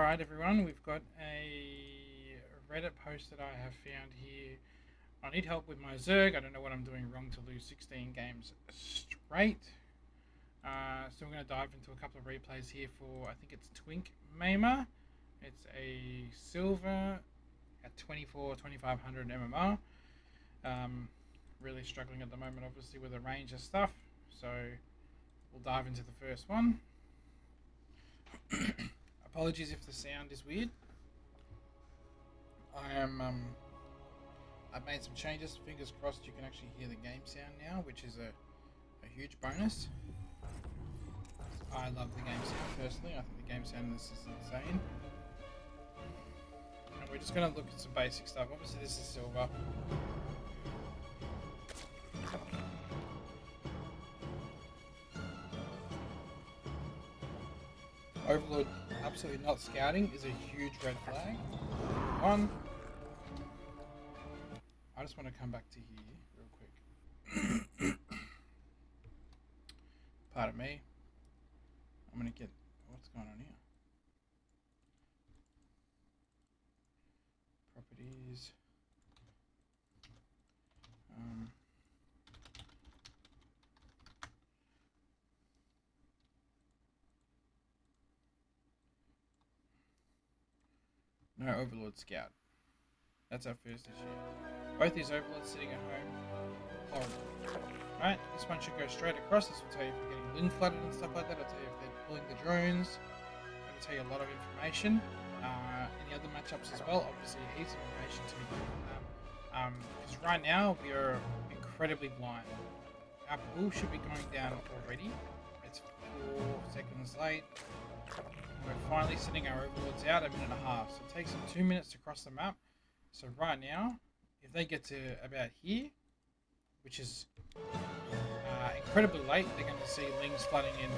Alright everyone, we've got a Reddit post that I have found here. I need help with my Zerg. I don't know what I'm doing wrong to lose 16 games straight. So we're going to dive into a couple of replays here for, I think it's twinkmaimer. It's a silver at 2500 MMR. Really struggling at the moment obviously with the range of stuff. So we'll dive into the first one. Apologies if the sound is weird. I've made some changes. Fingers crossed you can actually hear the game sound now, which is a huge bonus. I love the game sound personally. I think the game sound in this is insane. And we're just going to look at some basic stuff. Obviously this is silver. Overlord absolutely not scouting is a huge red flag. One. I just want to come back to here real quick. Pardon me. I'm going to get... What's going on here? Properties. No Overlord Scout. That's our first issue. Both these Overlords sitting at home. Horrible. Right, this one should go straight across. This will tell you if you're getting ling flooded and stuff like that. It'll tell you if they're pulling the drones. It'll tell you a lot of information. Any other matchups as well. Obviously, heaps of information to be done from that. Because right now, we are incredibly blind. Our pool should be going down already. It's 4 seconds late. We're finally sending our Overlords out a minute and a half. So it takes them 2 minutes to cross the map. So right now, if they get to about here, which is incredibly late, they're going to see lings flooding in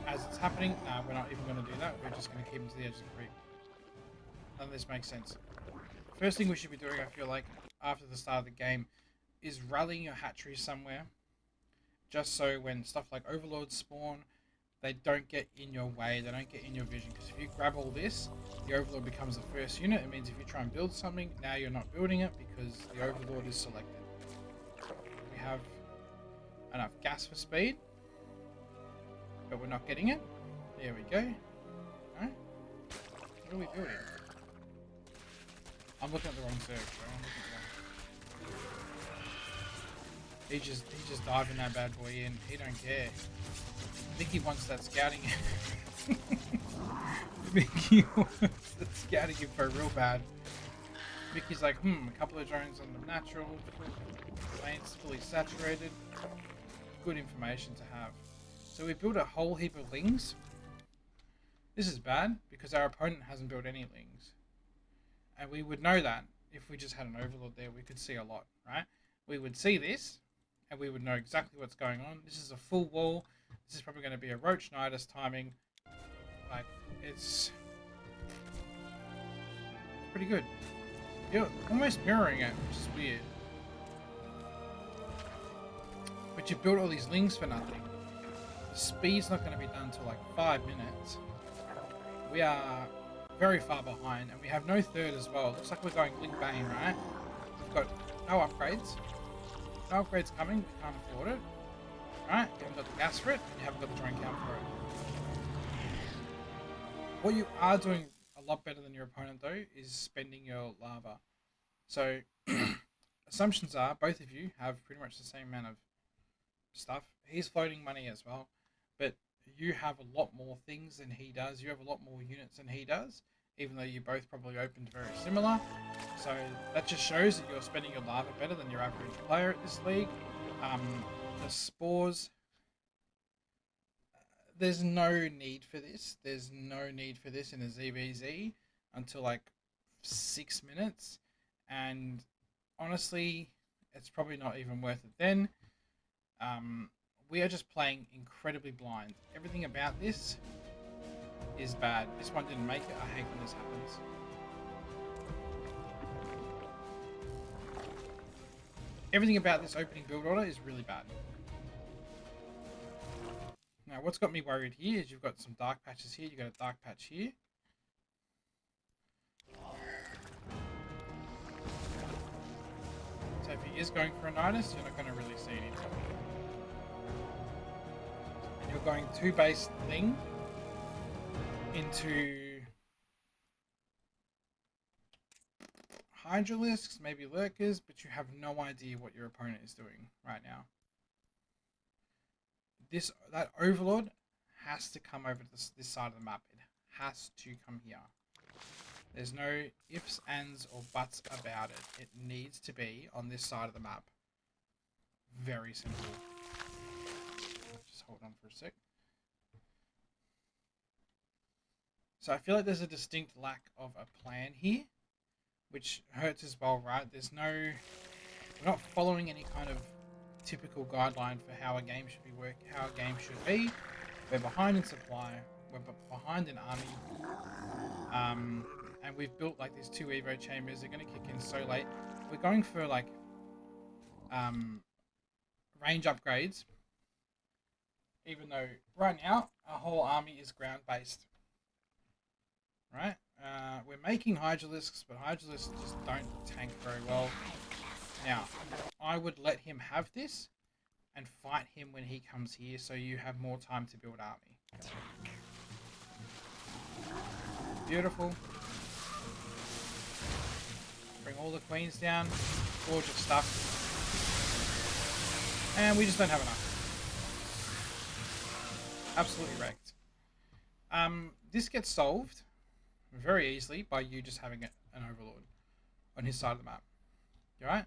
as it's happening. No, we're not even going to do that. We're just going to keep them to the edge of the creek. None of this makes sense. First thing we should be doing, I feel like, after the start of the game, is rallying your hatcheries somewhere. Just so when stuff like Overlords spawn, they don't get in your way, they don't get in your vision. Because if you grab all this, the Overlord becomes the first unit. It means if you try and build something, now you're not building it because the Overlord is selected. We have enough gas for speed, but we're not getting it. There we go. Alright. What are we building? I'm looking at the wrong search, bro. I'm looking at the wrong... He just diving that bad boy in. He don't care. Mickey wants that scouting. Mickey wants that scouting info real bad. Mickey's like, a couple of drones on the natural. Lane's fully saturated. Good information to have. So we built a whole heap of lings. This is bad because our opponent hasn't built any lings. And we would know that if we just had an Overlord there. We could see a lot, right? We would see this and we would know exactly what's going on. This is a full wall. This is probably going to be a roach nidus timing. Like, it's pretty good. You're almost mirroring it, which is weird. But you built all these lings for nothing. The speed's not going to be done until like 5 minutes. We are very far behind, and we have no third as well. It looks like we're going Ling Bane, right? We've got no upgrades. No upgrades coming, we can't afford it. Right, you haven't got the gas for it, and you haven't got the drone count for it. What you are doing a lot better than your opponent though, is spending your lava. So, assumptions are, both of you have pretty much the same amount of stuff. He's floating money as well, but you have a lot more things than he does. You have a lot more units than he does, even though you both probably opened very similar. So, that just shows that you're spending your lava better than your average player at this league. The spores, there's no need for this. There's no need for this in a ZVZ until like 6 minutes. And honestly, it's probably not even worth it then. We are just playing incredibly blind. Everything about this is bad. This one didn't make it. I hate when this happens. Everything about this opening build order is really bad. Now, what's got me worried here is you've got some dark patches here. You've got a dark patch here. So if he is going for a Nidus, you're not going to really see anything. And you're going 2 base Ling into Hydralisks, maybe Lurkers, but you have no idea what your opponent is doing right now. That Overlord has to come over to this side of the map. It has to come here. There's no ifs, ands, or buts about it. It needs to be on this side of the map. Very simple. Just hold on for a sec. So I feel like there's a distinct lack of a plan here, which hurts as well, right? We're not following any kind of typical guideline for how a game should be. We're behind in supply. We're behind in army. And we've built like these 2 Evo chambers. They're going to kick in so late. We're going for like range upgrades, even though right now our whole army is ground based. Right? We're making Hydralisks, but Hydralisks just don't tank very well. Now, I would let him have this and fight him when he comes here, so you have more time to build army. Beautiful. Bring all the queens down. Gorgeous stuff. And we just don't have enough. Absolutely wrecked. This gets solved very easily by you just having an Overlord on his side of the map. You alright?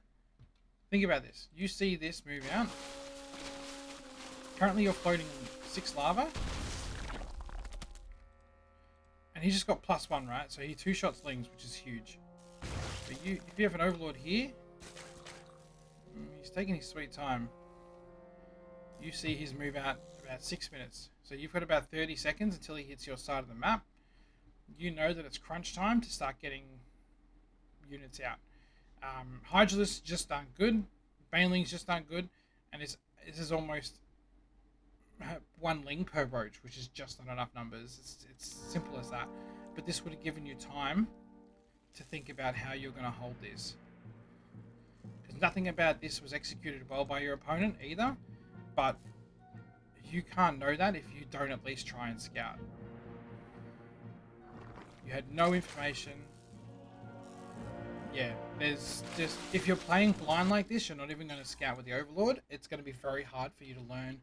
Think about this. You see this move out. Currently you're floating 6 lava. And he's just got +1, right? So he 2-shots Lings, which is huge. But if you have an Overlord here, he's taking his sweet time. You see his move out about 6 minutes. So you've got about 30 seconds until he hits your side of the map. You know that it's crunch time to start getting units out. Hydralisks just aren't good. Banelings just aren't good. And this is almost 1 Ling per roach, which is just not enough numbers. It's simple as that. But this would have given you time to think about how you're going to hold this. Because nothing about this was executed well by your opponent either. But you can't know that if you don't at least try and scout. You had no information. Yeah, there's just... If you're playing blind like this, you're not even going to scout with the Overlord. It's going to be very hard for you to learn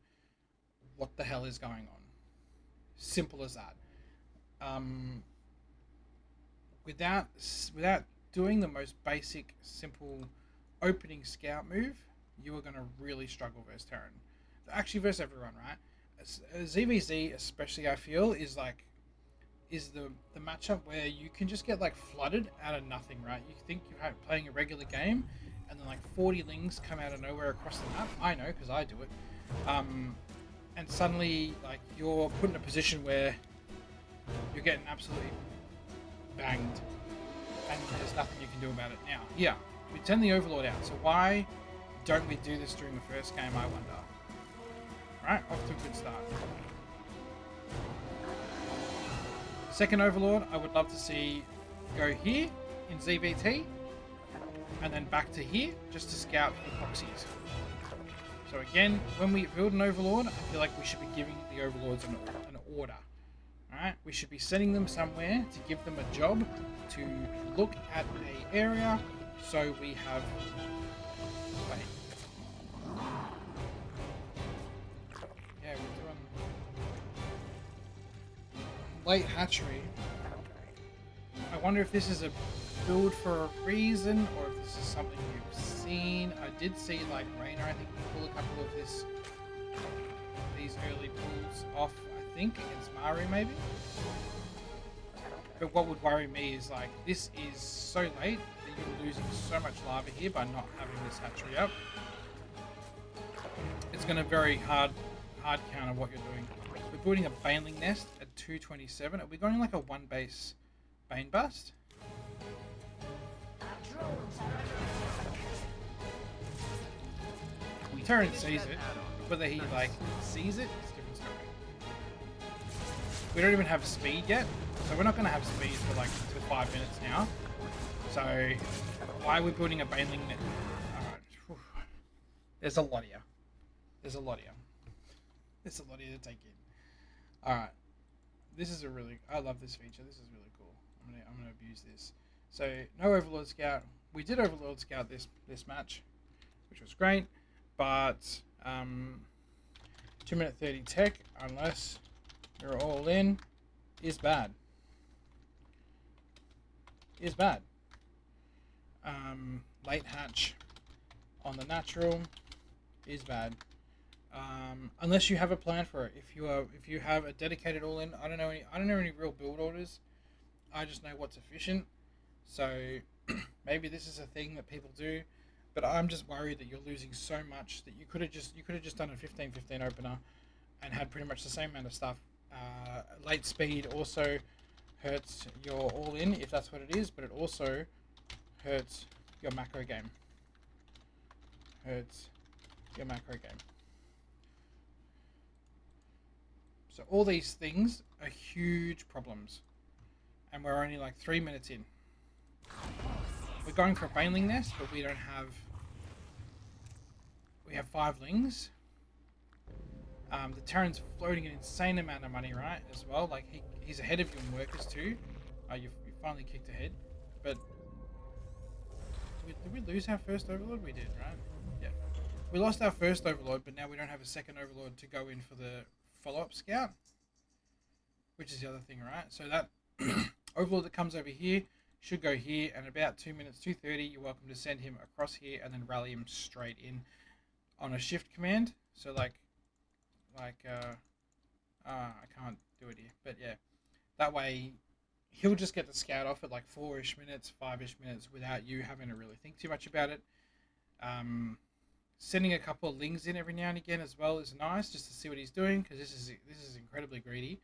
what the hell is going on. Simple as that. Without doing the most basic, simple opening scout move, you are going to really struggle versus Terran. Actually, versus everyone, right? ZVZ, especially, I feel, is the matchup where you can just get like flooded out of nothing, right? You think you're playing a regular game, and then like 40 Lings come out of nowhere across the map. I know, because I do it. And suddenly, like, you're put in a position where you're getting absolutely banged, and there's nothing you can do about it. Now, yeah, we send the Overlord out, so why don't we do this during the first game, I wonder? Right, off to a good start. Second Overlord, I would love to see go here in ZVT, and then back to here, just to scout for proxies. So again, when we build an Overlord, I feel like we should be giving the Overlords an order. Alright, we should be sending them somewhere to give them a job to look at an area, so we have... Wait. Yeah, we're doing... Late hatchery. I wonder if this is a build for a reason, or if this is something you've seen. I did see, like, Rainer, I think, pull a couple of these early pulls off, I think, against Mari, maybe? But what would worry me is, like, this is so late that you're losing so much lava here by not having this hatchery up. It's going to very hard counter what you're doing. We're building a Baneling nest at 227. Are we going like a 1 base Bane bust? Terran sees it. Whether he like sees it is a different story. We don't even have speed yet, so we're not going to have speed for like until 5 minutes now. So why are we building a baneling net? Alright. There's a lot here. There's a lot here. There's a lot here to take in. Alright. This is I love this feature. This is really cool. I'm gonna abuse this. So no Overlord Scout. We did Overlord Scout this match, which was great, but 2-minute 30 tech, unless you're all in, is bad. Is bad. Late hatch on the natural is bad. Unless you have a plan for it. If you have a dedicated all in, I don't know any real build orders. I just know what's efficient. So maybe this is a thing that people do, but I'm just worried that you're losing so much that you could have just done a 15-15 opener and had pretty much the same amount of stuff. Late speed also hurts your all in if that's what it is, but it also hurts your macro game. So all these things are huge problems, and we're only like 3 minutes in. We're going for a baneling nest, but we don't have. We have 5 lings. The Terran's floating an insane amount of money, right? As well, like he's ahead of you in workers too. You finally kicked ahead, but did we lose our first overlord? We did, right? Yeah. We lost our first overlord, but now we don't have a second overlord to go in for the follow-up scout, which is the other thing, right? So that overlord that comes over here should go here, and about 2 minutes, 2:30, you're welcome to send him across here and then rally him straight in on a shift command. So I can't do it here, but yeah, that way he'll just get the scout off at like 4-ish minutes, 5-ish minutes without you having to really think too much about it. Sending a couple of lings in every now and again as well is nice, just to see what he's doing, because this is incredibly greedy.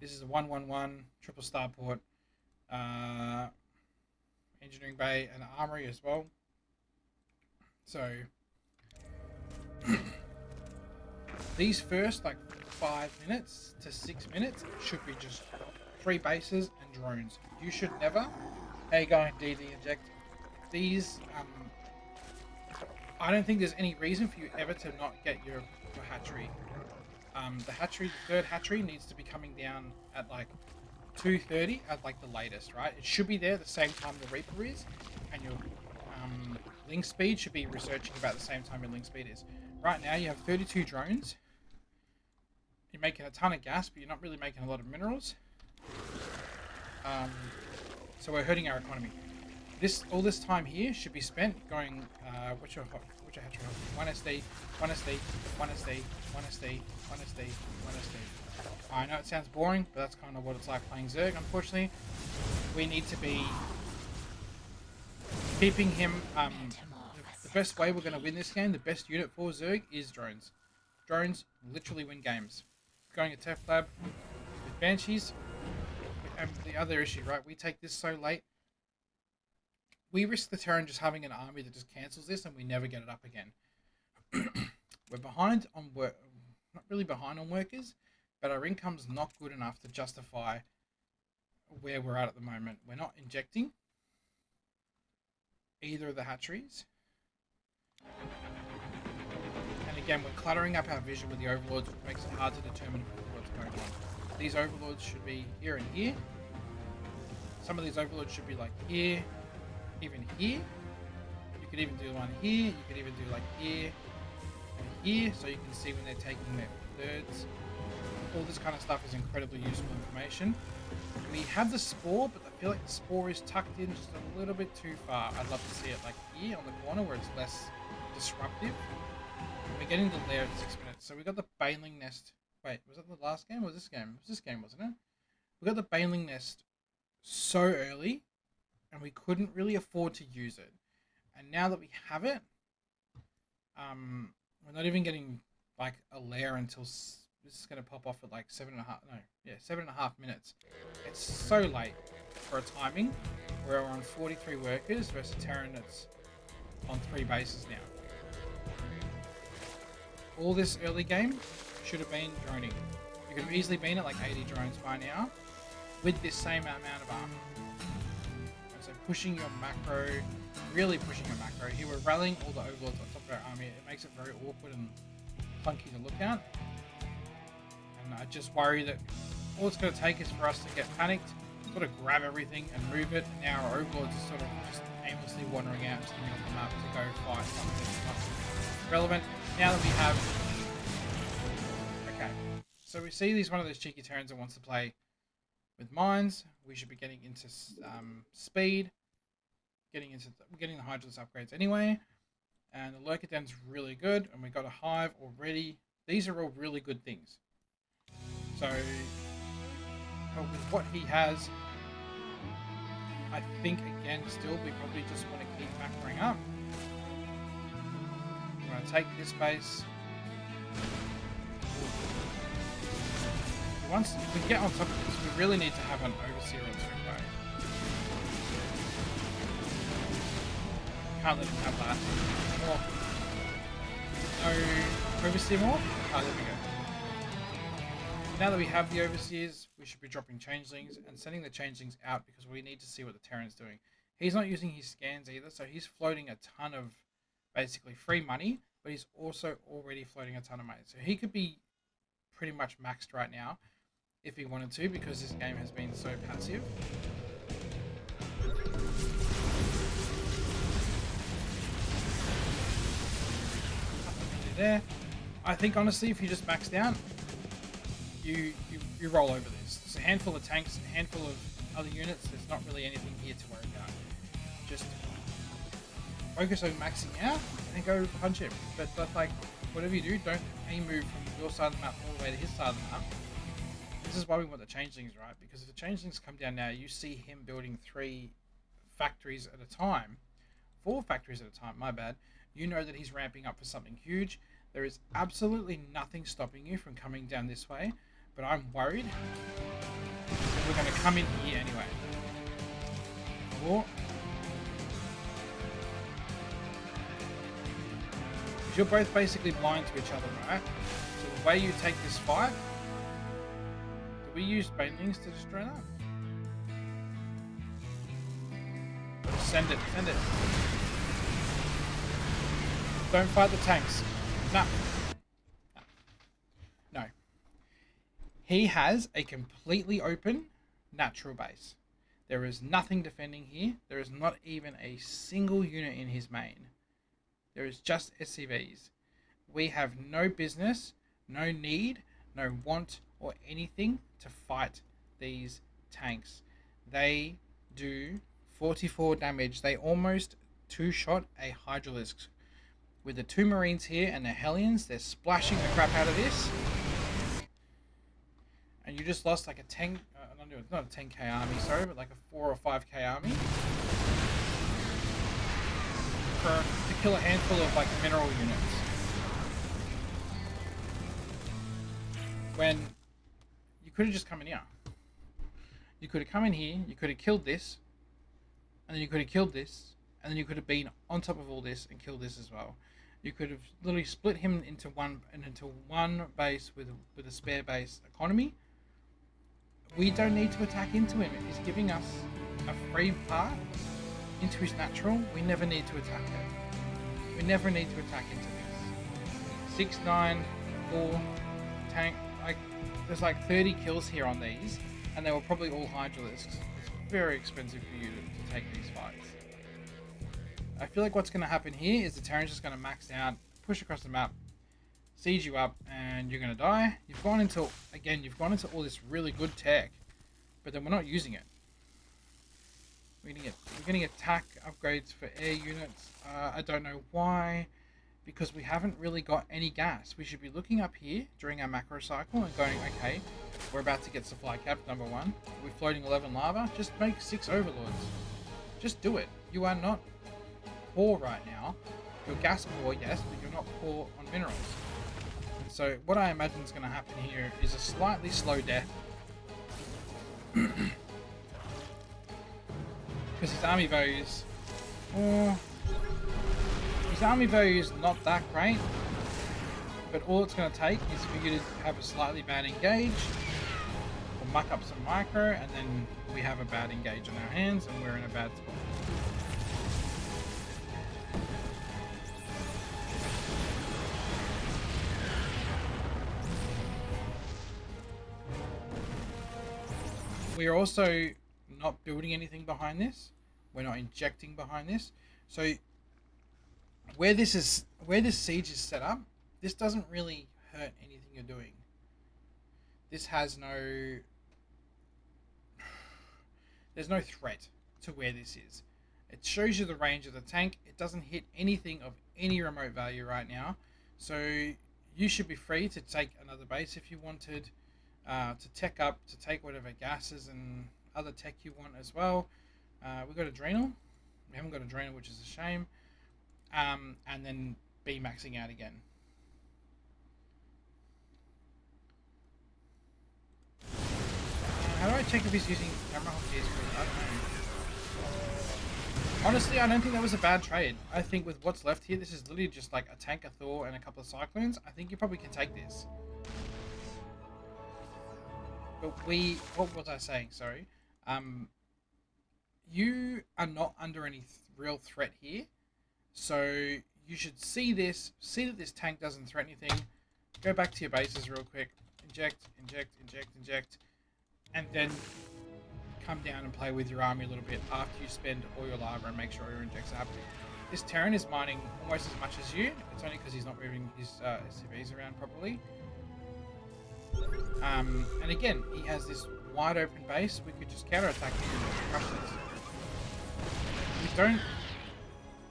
This is a 1-1-1 triple starport, engineering bay and armory as well. So these first like 5 minutes to 6 minutes should be just 3 bases and drones. You should never. How you going, DD inject? These I don't think there's any reason for you ever to not get your hatchery. The third hatchery needs to be coming down at like 2:30 at like the latest, right? It should be there the same time the Reaper is, and your link speed should be researching about the same time your link speed is. Right now you have 32 drones. You're making a ton of gas, but you're not really making a lot of minerals. So we're hurting our economy. All this time here should be spent going which hatchery? 1SD, 1SD, 1SD, 1SD, 1SD, 1SD. I know it sounds boring, but that's kind of what it's like playing Zerg. Unfortunately, we need to be keeping him. The best way we're going to win this game, the best unit for Zerg is drones. Drones literally win games. Going a Tef Lab with Banshees, and the other issue, right? We take this so late. We risk the Terran just having an army that just cancels this, and we never get it up again. We're behind on work, not really behind on workers, but our income's not good enough to justify where we're at the moment. We're not injecting either of the hatcheries. And again, we're cluttering up our vision with the overlords, which makes it hard to determine what's going on. These overlords should be here and here. Some of these overlords should be like here, even here. You could even do one here. You could even do like here and here, so you can see when they're taking their thirds. All this kind of stuff is incredibly useful information. We have the spore, but I feel like the spore is tucked in just a little bit too far. I'd love to see it like here on the corner where it's less disruptive. And we're getting the lair at 6 minutes. So we got the baneling nest. Wait, was that the last game or this game? It was this game, wasn't it? We got the baneling nest so early, and we couldn't really afford to use it. And now that we have it, we're not even getting like a lair until this is going to pop off at like 7.5 minutes. It's so late for a timing where we're on 43 workers versus a Terran that's on 3 bases now. All this early game should have been droning. You could have easily been at like 80 drones by now with this same amount of armor. And so pushing your macro, really pushing your macro. Here we're rallying all the overlords on top of our army. It makes it very awkward and clunky to look at. And I just worry that all it's going to take is for us to get panicked, sort of grab everything and move it. And now our overlords are sort of just aimlessly wandering out to the middle of the map to go fight something that's relevant. Now that we have... Okay. So we see he's one of those cheeky Terrans that wants to play with mines. We should be getting into speed. We're getting the Hydralis upgrades anyway. And the Lurker Den's really good. And we got a hive already. These are all really good things. So, with what he has, I think, again, still, we probably just want to keep macroing up. We're going to take this base. Once we get on top of this, we really need to have an Overseer or two, right? Can't let him have that. More. No Overseer more? Ah, there we go. Now that we have the Overseers, we should be dropping Changelings and sending the Changelings out because we need to see what the Terran's doing. He's not using his scans either, so he's floating a ton of basically free money, but he's also already floating a ton of money. So he could be pretty much maxed right now if he wanted to, because this game has been so passive. There. I think honestly, if you just max down, you roll over this. It's a handful of tanks, a handful of other units. There's not really anything here to worry about. Just focus on maxing out and go punch him. But like, whatever you do, don't aim move from your side of the map all the way to his side of the map. This is why we want the Changelings, right? Because if the Changelings come down now, you see him building 3 factories at a time. 4 factories at a time, my bad. You know that he's ramping up for something huge. There is absolutely nothing stopping you from coming down this way. But I'm worried that we're going to come in here anyway. Or... you're both basically blind to each other, right? So the way you take this fight... do we use Banelings to destroy that? Send it, send it. Don't fight the tanks. No. No. He has a completely open natural base. There is nothing defending here. There is not even a single unit in his main. There is just SCVs. We have no business, no need, no want or anything to fight these tanks. They do 44 damage. They almost two-shot a Hydralisk. With the 2 Marines here and the Hellions, they're splashing the crap out of this. And you just lost like a 10, not a 10k army, sorry, but like a 4 or 5k army. To kill a handful of like mineral units. When you could have just come in here. You could have come in here, you could have killed this, and then you could have killed this, and then you could have been on top of all this and killed this as well. You could have literally split him into one base with a spare base economy. We don't need to attack into him. He's giving us a free path into his natural. We never need to attack it. We never need to attack into this. 6-9, 4 tank. Like there's like 30 kills here on these, and they were probably all Hydralisks. It's very expensive for you to take these fights. I feel like what's going to happen here is the Terran's just going to max out, push across the map, siege you up, and you're going to die. You've gone into all this really good tech, but then we're not using it. We're getting attack upgrades for air units. I don't know why, because we haven't really got any gas. We should be looking up here during our macro cycle and going, okay, we're about to get supply cap, number 1. We're floating 11 lava. Just make 6 overlords. Just do it. You are not poor right now. You're gas poor, yes, but you're not poor on minerals. And so what I imagine is going to happen here is a slightly slow death. Because his army value is not that great. But all it's going to take is for you to have a slightly bad engage, or muck up some micro, and then we have a bad engage on our hands, and we're in a bad spot. We are also not building anything behind this. We're not injecting behind this. So where this siege is set up, this doesn't really hurt anything you're doing. This has no... There's no threat to where this is. It shows you the range of the tank. It doesn't hit anything of any remote value right now. So you should be free to take another base if you wanted, to tech up, to take whatever gases and other tech you want as well. We've got Adrenal. We haven't got Adrenal, which is a shame. And then be maxing out again. How do I check if he's using camera on PS4? I don't know. Honestly, I don't think that was a bad trade. I think with what's left here, this is literally just like a tank, a Thor, and a couple of Cyclones. I think you probably can take this. But what was I saying? Sorry. You are not under any real threat here. So you should see this, see that this tank doesn't threaten anything. Go back to your bases real quick. Inject, inject, inject, inject. And then come down and play with your army a little bit after you spend all your lava and make sure your injects are happening. This Terran is mining almost as much as you. It's only because he's not moving his SCVs around properly. And again, he has this wide open base. We could just counterattack him and crush this. We don't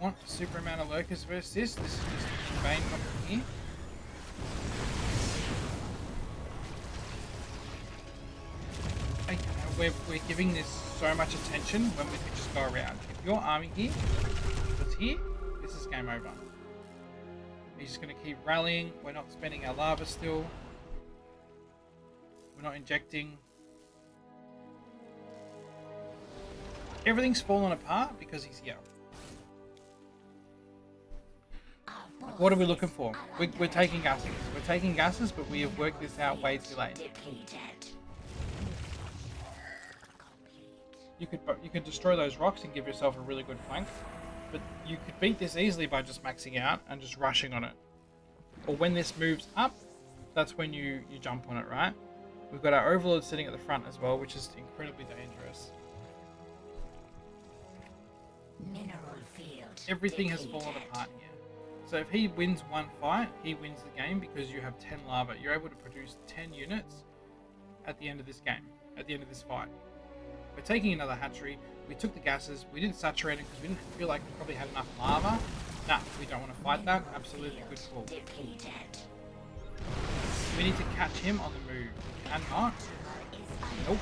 want a super amount of lurkers versus this. This is just in vain coming here. We're giving this so much attention when we could just go around. If your army here was here, this is game over. He's just going to keep rallying. We're not spending our lava still. We're not injecting. Everything's fallen apart because he's here. What are we looking for? We're taking gases. We're taking gases, but we have worked this out way too late. You could destroy those rocks and give yourself a really good flank, but you could beat this easily by just maxing out and just rushing on it. Or when this moves up, that's when you jump on it, right? We've got our overlord sitting at the front as well, which is incredibly dangerous. Mineral field Everything has fallen apart here. So if he wins one fight, he wins the game because you have 10 lava. You're able to produce 10 units at the end of this game, at the end of this fight. We're taking another hatchery. We took the gases. We didn't saturate it because we didn't feel like we probably had enough lava. Nah, we don't want to fight that. Absolutely good call. We need to catch him on the move. We cannot. Nope.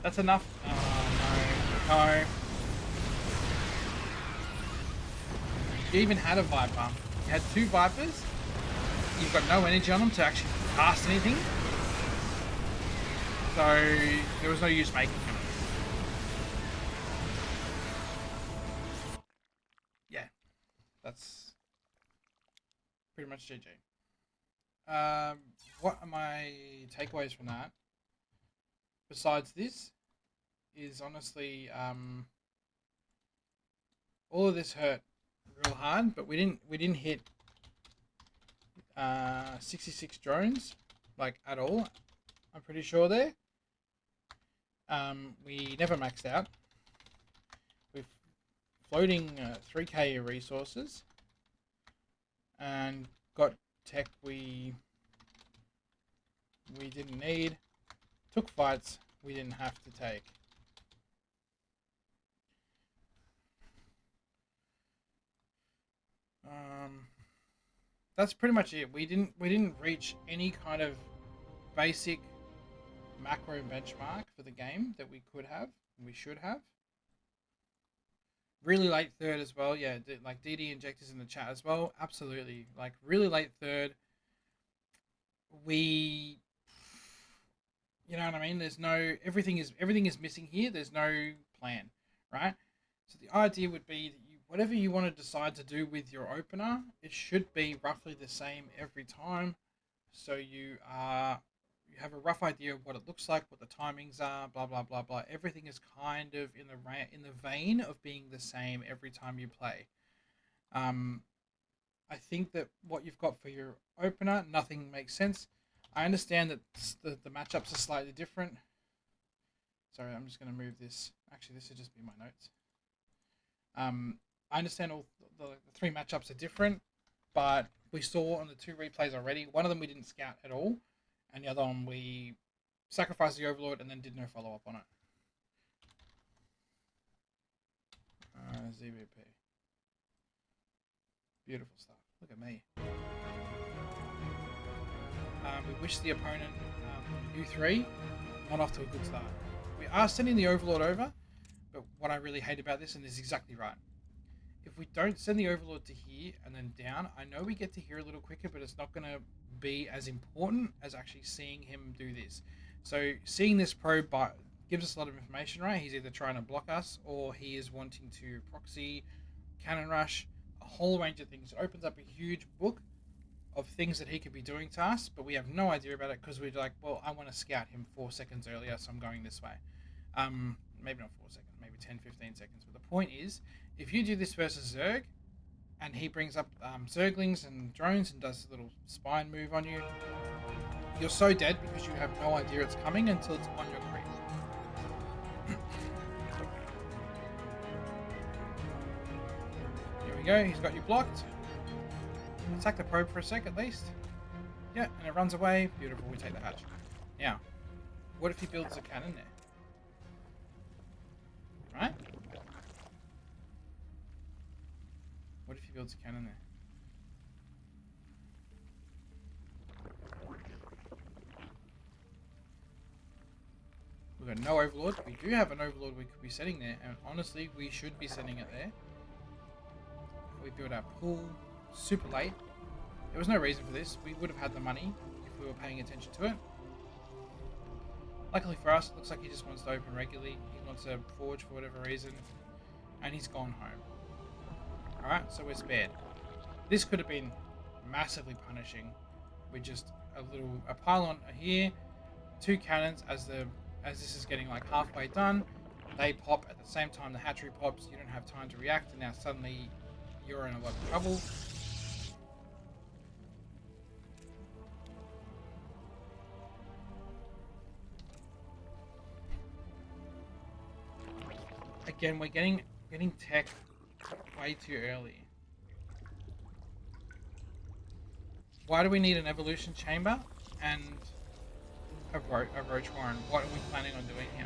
That's enough. Oh, no. No. You even had a Viper. You had 2 Vipers. You've got no energy on them to actually cast anything. So there was no use making him. Yeah, that's pretty much GG. What are my takeaways from that? Besides this, is honestly all of this hurt real hard, but we didn't hit 66 drones like at all. I'm pretty sure there. We never maxed out. We're floating 3k resources and got tech we didn't need. Took fights we didn't have to take. That's pretty much it. We didn't reach any kind of basic macro benchmark for the game that we could have, we should have. Really late third as well, yeah. Like DD injectors in the chat as well, absolutely. Like really late third. You know what I mean? There's no everything is missing here. There's no plan, right? So the idea would be that you whatever you want to decide to do with your opener, it should be roughly the same every time. So you have a rough idea of what it looks like, what the timings are, blah blah blah blah. Everything is kind of in the vein of being the same every time you play. Um, I think that what you've got for your opener, nothing makes sense. I understand that the matchups are slightly different. Sorry, I'm just going to move this. Actually, this should just be my notes. I understand all the three matchups are different, but we saw on the two replays already. One of them we didn't scout at all, and the other one we sacrificed the Overlord and then did no follow up on it. ZVP. Beautiful stuff. Look at me. We wish the opponent U3 not off to a good start. We are sending the Overlord over, but what I really hate about this, and this is exactly right, if we don't send the Overlord to here and then down, I know we get to here a little quicker, but it's not going to be as important as actually seeing him do this. So seeing this probe gives us a lot of information, right? He's either trying to block us or he is wanting to proxy, cannon rush, a whole range of things. It opens up a huge book of things that he could be doing to us, but we have no idea about it because we're like, well, I want to scout him 4 seconds earlier, so I'm going this way. Maybe not 4 seconds, maybe 10, 15 seconds. But the point is, if you do this versus Zerg, and he brings up Zerglings and drones and does a little spine move on you, you're so dead because you have no idea it's coming until it's on your creep. Here we go, he's got you blocked. Attack the probe for a sec at least. Yeah, and it runs away. Beautiful, we take the hatch. Now, what if he builds a cannon there? Right? What if he builds a cannon there? We've got no Overlord. We do have an Overlord we could be setting there, and honestly, we should be setting it there. We build our pool super late. There was no reason for this. We would have had the money if we were paying attention to it. Luckily for us, it looks like he just wants to open regularly. He wants to forge for whatever reason, and he's gone home. Alright, so we're spared. This could have been massively punishing with just a pylon here, 2 cannons as this is getting like halfway done. They pop at the same time the hatchery pops. You don't have time to react, and now suddenly you're in a lot of trouble. Again, we're getting tech way too early. Why do we need an evolution chamber and a roach warren? What are we planning on doing here?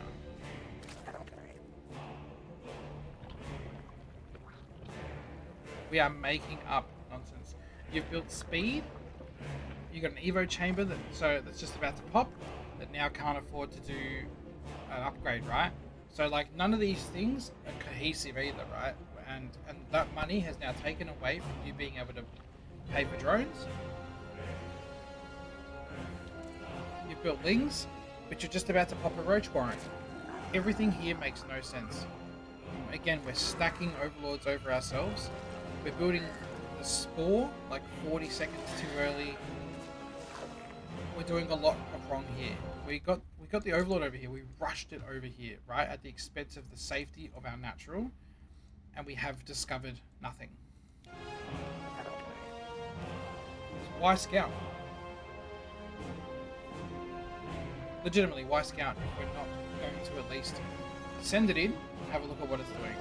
We are making up nonsense. You've built speed. You've got an evo chamber that's just about to pop that now can't afford to do an upgrade, right? So like none of these things are cohesive either, right? And that money has now taken away from you being able to pay for drones. You've built lings, but you're just about to pop a roach warren. Everything here makes no sense. Again, we're stacking overlords over ourselves. We're building the spore like 40 seconds too early. We're doing a lot of wrong here. We got the overlord over here. We rushed it over here, right, at the expense of the safety of our natural, and we have discovered nothing. So why scout? Legitimately, why scout if we're not going to at least send it in and have a look at what it's doing?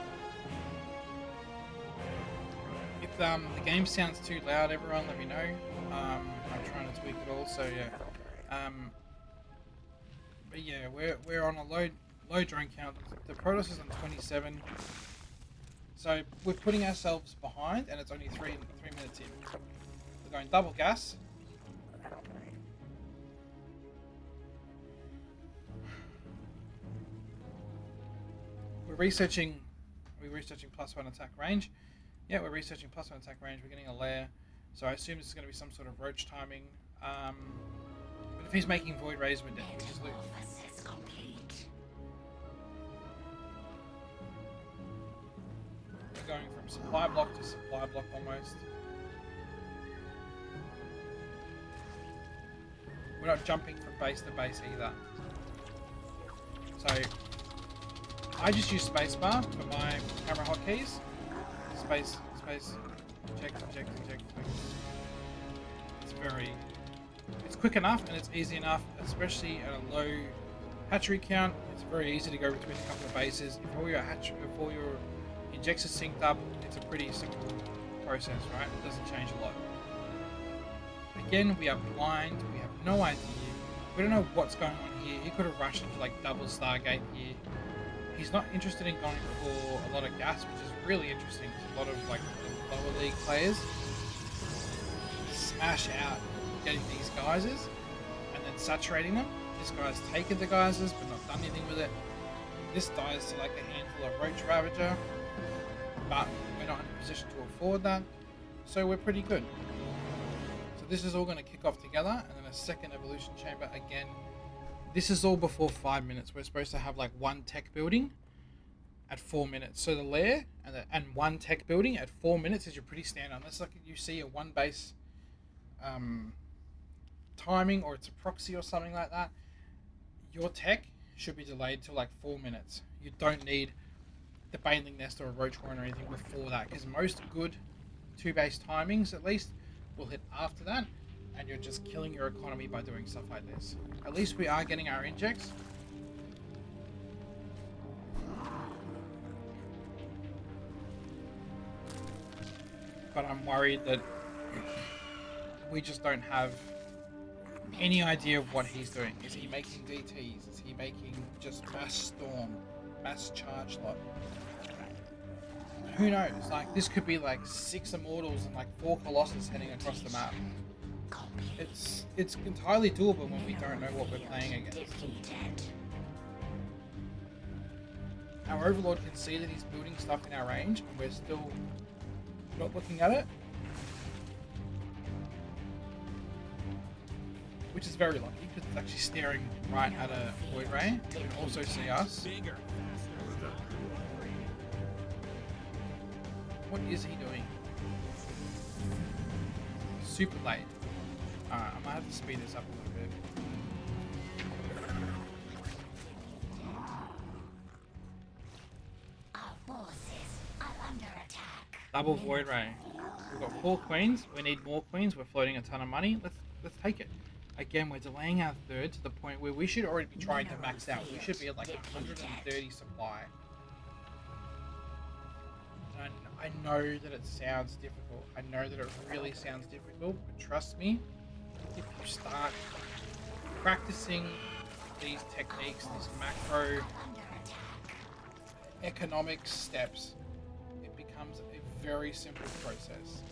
If the game sounds too loud, everyone let me know. I'm trying to tweak it all, so yeah. But yeah, we're on a low drone count. The Protoss is on 27, so we're putting ourselves behind, and it's only three minutes in. We're going double gas. We're researching +1 attack range. Yeah, we're researching +1 attack range. We're getting a lair, so I assume this is going to be some sort of roach timing. But if he's making void rays, we're dead. We just lose. We're going from supply block to supply block almost. We're not jumping from base to base either. So I just use spacebar for my camera hotkeys. Space, check. It's quick enough and it's easy enough, especially at a low hatchery count. It's very easy to go between a couple of bases. If all your injectors synced up, it's a pretty simple process, right? It doesn't change a lot. Again, we are blind. We have no idea. We don't know what's going on here. He could have rushed into like double Stargate here. He's not interested in going for a lot of gas, which is really interesting. A lot of like the lower league players smash out getting these geysers and then saturating them. This guy's taken the geysers but not done anything with it. This dies to like a handful of roach ravager, but we're not in a position to afford that, so we're pretty good. So this is all going to kick off together, and then a second evolution chamber again. This is all before 5 minutes. We're supposed to have like one tech building at 4 minutes. So the lair and one tech building at 4 minutes is your pretty standard. Unless like you see a one base timing or it's a proxy or something like that, your tech should be delayed to like 4 minutes. You don't need the baneling nest or a roach warren or anything before that, because most good 2-base timings at least will hit after that, and you're just killing your economy by doing stuff like this. At least we are getting our injects. But I'm worried that we just don't have any idea of what he's doing. Is he making DTs? Is he making just mass storm, mass charge lot? Who knows? Like, this could be like 6 immortals and like 4 colossus heading across the map. It's entirely doable when we don't know what we're playing against. Our overlord can see that he's building stuff in our range and we're still not looking at it, which is very lucky because it's actually staring right at a void ray. It can also see us. What is he doing? Super late. Alright, I might have to speed this up a little bit. Our forces are under attack. Double void ray. We've got 4 queens. We need more queens. We're floating a ton of money. Let's take it. Again, we're delaying our third to the point where we should already be trying to max out. We should be at like 130 supply. And I know that it sounds difficult. I know that it really sounds difficult, but trust me, if you start practicing these techniques, these macro economic steps, it becomes a very simple process.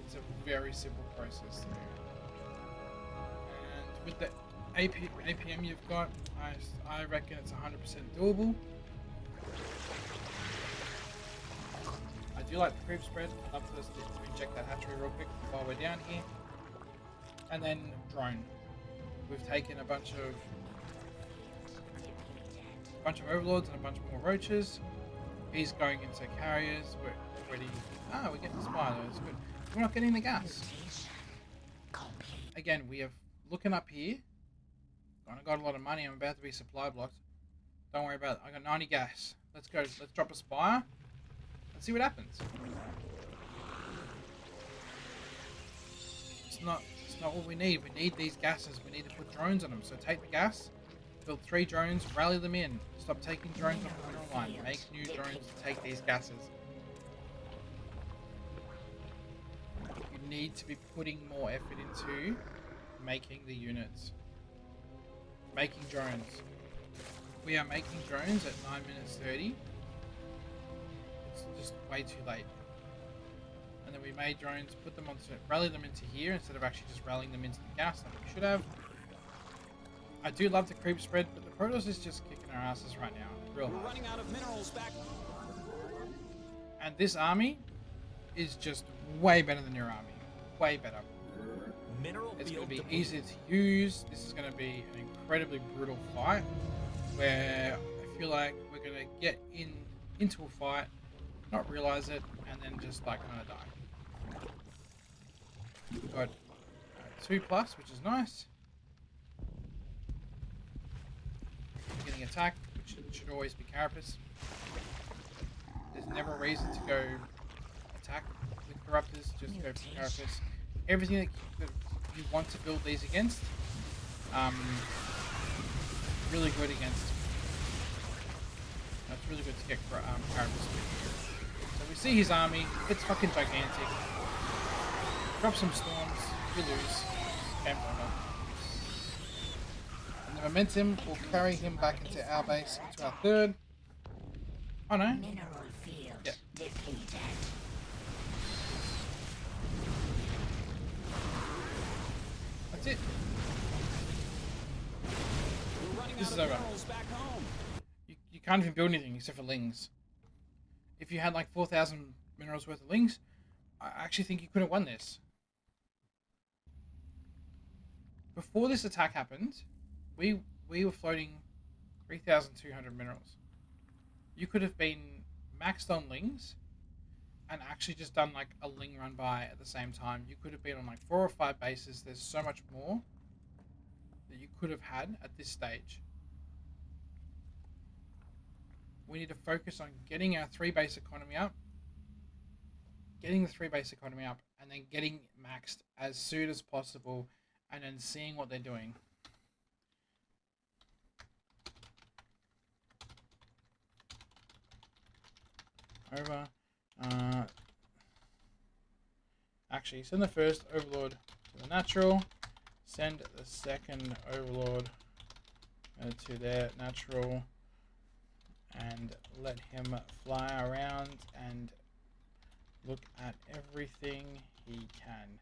It's a very simple process to do. And with the APM you've got, I reckon it's 100% doable. I do like the creep spread. I'd love for us to inject that hatchery real quick while we're down here. And then drone. We've taken a bunch of overlords and a bunch more roaches. He's going into carriers. We're already. We're getting the spire though. It's good. We're not getting the gas. Again, we have looking up here. I got a lot of money. I'm about to be supply blocked. Don't worry about it. I got 90 gas. Let's go. Let's drop a spire. Let's see what happens. It's not what we need. We need these gases. We need to put drones on them. So take the gas, build 3 drones, rally them in. Stop taking drones off the mineral line. Make new drones to take these gases. You need to be putting more effort into making the units. Making drones. We are making drones at 9 minutes 30. It's just way too late. And then we made drones, put them onto, rally them into here instead of actually just rallying them into the gas like we should have. I do love the creep spread, but the Protoss is just kicking our asses right now. Real hard. We're running out of minerals back. And this army is just way better than your army. Way better. It's going to be easier to use. This is going to be an incredibly brutal fight where I feel like we're going to get into a fight not realize it, and then just like kind of die. Got 2+, which is nice. Getting attack, which should always be carapace. There's never a reason to go attack with corruptors, just go for carapace. Everything that you want to build these against, really good against. That's really good to get carapace with. So we see his army, it's fucking gigantic. Drop some storms, you lose. Game over. And the momentum will carry him back into our base, into our third. Oh no. Mineral field depleted. That's it. This is over. You can't even build anything except for lings. If you had like 4,000 minerals worth of lings, I actually think you could have won this. Before this attack happened, we were floating 3,200 minerals. You could have been maxed on lings and actually just done like a ling run by at the same time. You could have been on like 4 or 5 bases. There's so much more that you could have had at this stage. We need to focus on getting our 3 base economy up, and then getting maxed as soon as possible, and then seeing what they're doing. Over. Actually, send the first overlord to the natural. Send the second overlord to their natural. And let him fly around and look at everything he can.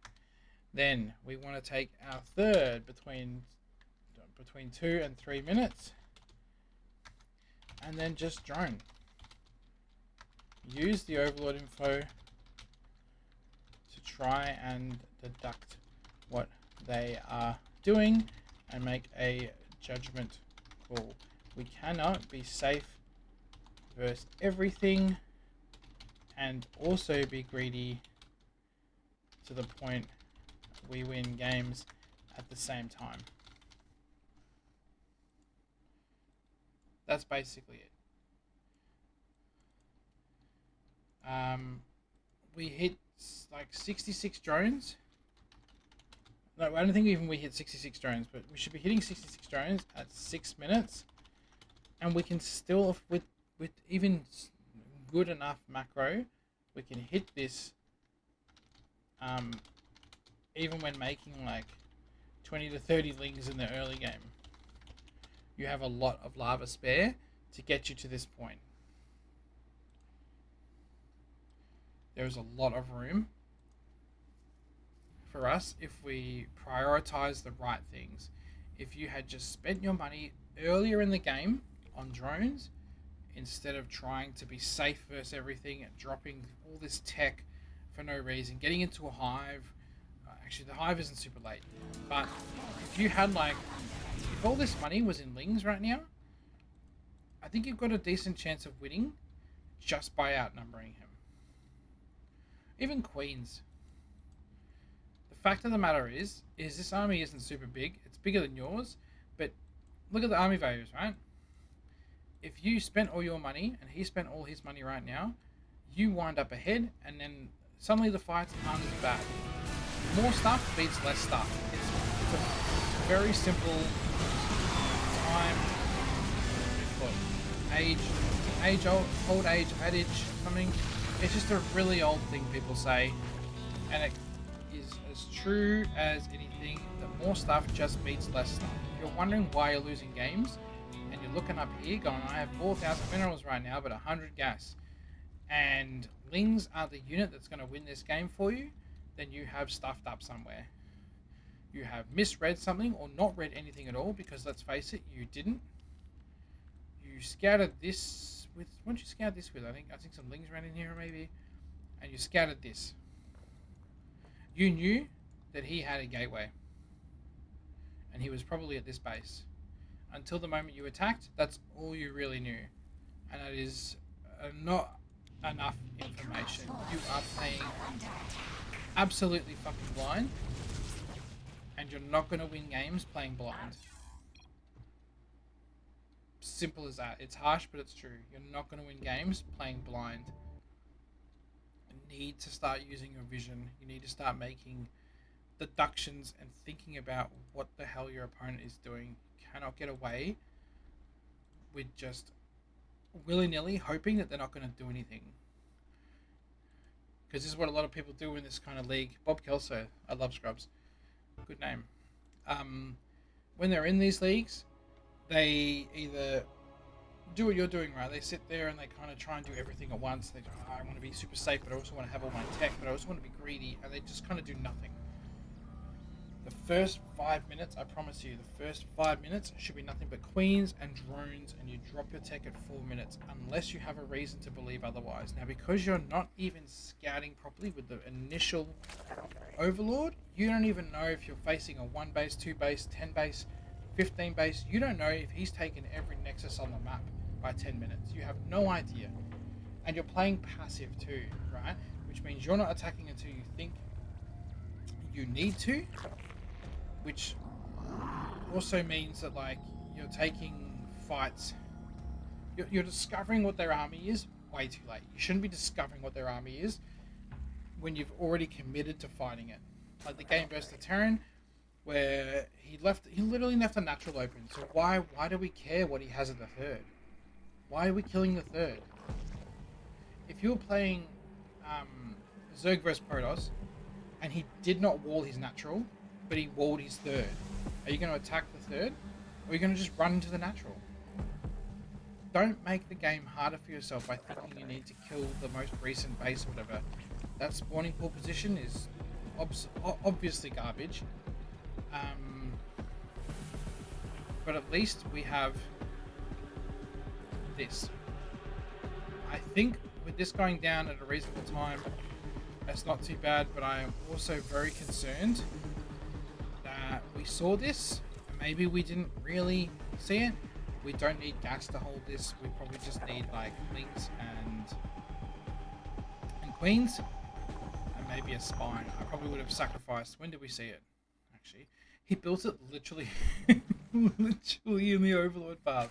Then we want to take our third between 2 and 3 minutes, and then just drone. Use the overlord info to try and deduct what they are doing and make a judgment call. We cannot be safe versus everything and also be greedy to the point we win games at the same time. That's basically it. We hit like 66 drones. No, I don't think even we hit 66 drones, but we should be hitting 66 drones at 6 minutes, and we can still, with even good enough macro, we can hit this even when making like 20 to 30 lings in the early game. You have a lot of lava spare to get you to this point. There's a lot of room for us if we prioritize the right things. If you had just spent your money earlier in the game on drones, instead of trying to be safe versus everything and dropping all this tech for no reason, getting into a hive. Actually, the hive isn't super late, but if you had like, if all this money was in lings right now, I think you've got a decent chance of winning just by outnumbering him. Even queens. The fact of the matter is this army isn't super big. It's bigger than yours, but look at the army values, right? If you spent all your money and he spent all his money right now, you wind up ahead, and then suddenly the fights aren't as bad. More stuff beats less stuff. It's a very simple time, old age adage, something. It's just a really old thing people say, and it is as true as anything. That more stuff just beats less stuff. If you're wondering why you're losing games, and you're looking up here going, I have 4,000 minerals right now, but 100 gas, and lings are the unit that's going to win this game for you, then you have stuffed up somewhere. You have misread something or not read anything at all, because let's face it, you didn't. You scouted this with, what did you scout this with? I think some lings ran in here maybe, and you scouted this. You knew that he had a gateway, and he was probably at this base. Until the moment you attacked, that's all you really knew. And it is not enough information. You are playing absolutely fucking blind, and you're not going to win games playing blind. Simple as that. It's harsh, but it's true. You're not going to win games playing blind. You need to start using your vision. You need to start making deductions and thinking about what the hell your opponent is doing. You cannot get away with just willy-nilly hoping that they're not going to do anything. Because this is what a lot of people do in this kind of league. Bob Kelso, I love Scrubs. Good name. When they're in these leagues, they either do what you're doing, right? They sit there and they kind of try and do everything at once. They go, oh, I want to be super safe, but I also want to have all my tech, but I also want to be greedy, and they just kind of do nothing. The first 5 minutes, I promise you, the first 5 minutes should be nothing but queens and drones, and you drop your tech at 4 minutes, unless you have a reason to believe otherwise. Now, because you're not even scouting properly with the initial overlord, you don't even know if you're facing a 1 base, 2 base, 10 base, 15 base. You don't know if he's taken every nexus on the map by 10 minutes. You have no idea. And you're playing passive too, right? Which means you're not attacking until you think you need to, which also means that, like, you're taking fights. You're discovering what their army is way too late. You shouldn't be discovering what their army is when you've already committed to fighting it. Like the game versus the Terran, where he literally left the natural open. So why do we care what he has at the third? Why are we killing the third? If you were playing Zerg vs Protoss, and he did not wall his natural, but he walled his third, are you going to attack the third? Or are you going to just run into the natural? Don't make the game harder for yourself by thinking you need to kill the most recent base or whatever. That spawning pool position is obviously garbage. But at least we have this. I think with this going down at a reasonable time, that's not too bad, but I am also very concerned that we saw this. Maybe we didn't really see it. We don't need gas to hold this. We probably just need like links and queens and maybe a spine. I probably would have sacrificed. When did we see it? Actually, he built it literally literally in the overlord path.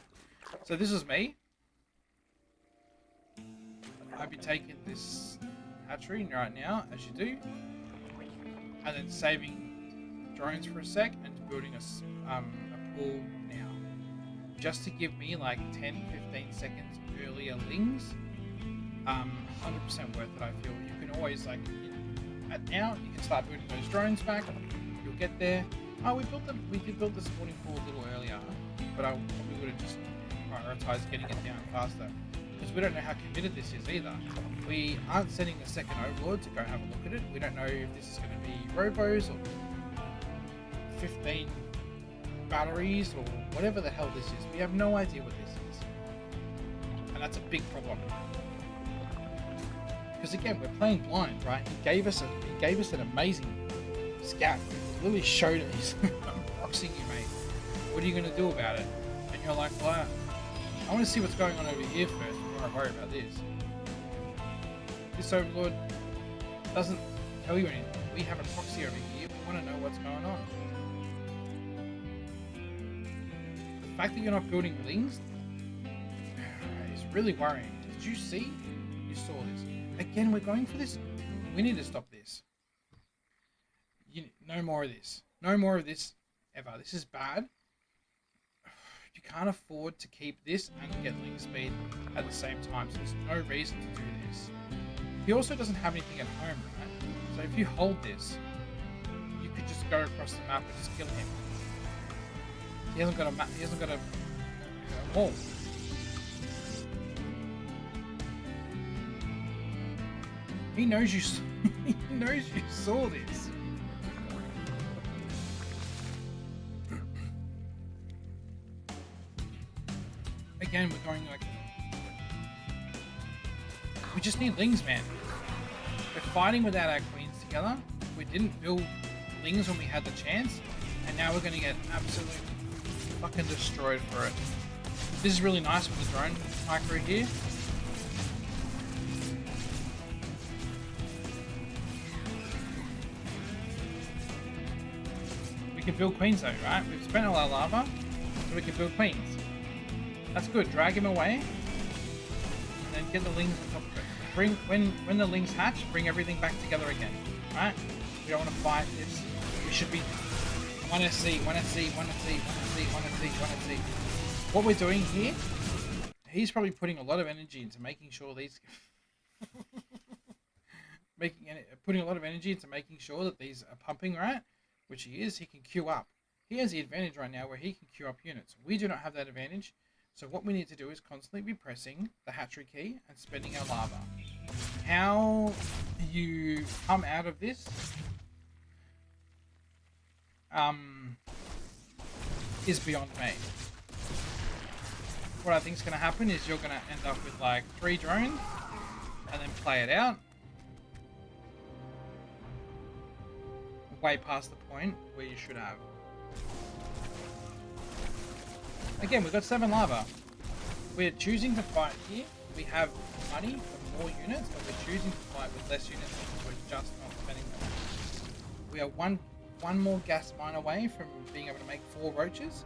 So this is me. I'd be taking this hatchery right now, as you do, and then saving drones for a sec and building a pool now, just to give me like 10-15 seconds earlier lings. 100% worth it. I feel you can always, like, at now you can start building those drones back. You'll get there. Oh, we did build the spawning pool a little earlier, but we would have just prioritized getting it down faster, because we don't know how committed this is either. We aren't sending the second overlord to go have a look at it. We don't know if this is going to be robos or 15 batteries or whatever the hell this is. We have no idea what this is, and that's a big problem. Because again, we're playing blind, right? He gave us an amazing scout. He literally showed it. He's unboxing you, mate. What are you going to do about it? And you're like, well, I want to see what's going on over here first before I worry about this. This overlord doesn't tell you anything. We have a proxy over here. We want to know what's going on. The fact that you're not building lings is really worrying. Did you see? You saw this. Again, we're going for this. We need to stop this. No more of this. No more of this ever. This is bad. You can't afford to keep this and get link speed at the same time, so there's no reason to do this. He also doesn't have anything at home, right? So if you hold this, you could just go across the map and just kill him. He hasn't got a map. He hasn't got a wall. He knows you. He knows you saw this. Again, we're going like, we just need lings, man. We're fighting without our queens together. We didn't build lings when we had the chance, and now we're going to get absolutely fucking destroyed for it. This is really nice with the drone micro here. can build queens though, right? We've spent all our lava, so we can build queens. That's good. Drag him away, and then get the lings on top of it. Bring when the lings hatch, bring everything back together again, right? We don't want to fight this. We should be. Wanna see. What we're doing here, he's probably putting a lot of energy into making sure these. Putting a lot of energy into making sure that these are pumping right, which he is. He can queue up. He has the advantage right now where he can queue up units. We do not have that advantage. So what we need to do is constantly be pressing the hatchery key and spending our lava. How you come out of this is beyond me. What I think is going to happen is you're going to end up with like 3 drones and then play it out way past the point where you should have. Again, we've got 7 lava. We're choosing to fight here. We have money for more units, but we're choosing to fight with less units because we're just not spending them. We are one more gas mine away from being able to make 4 roaches,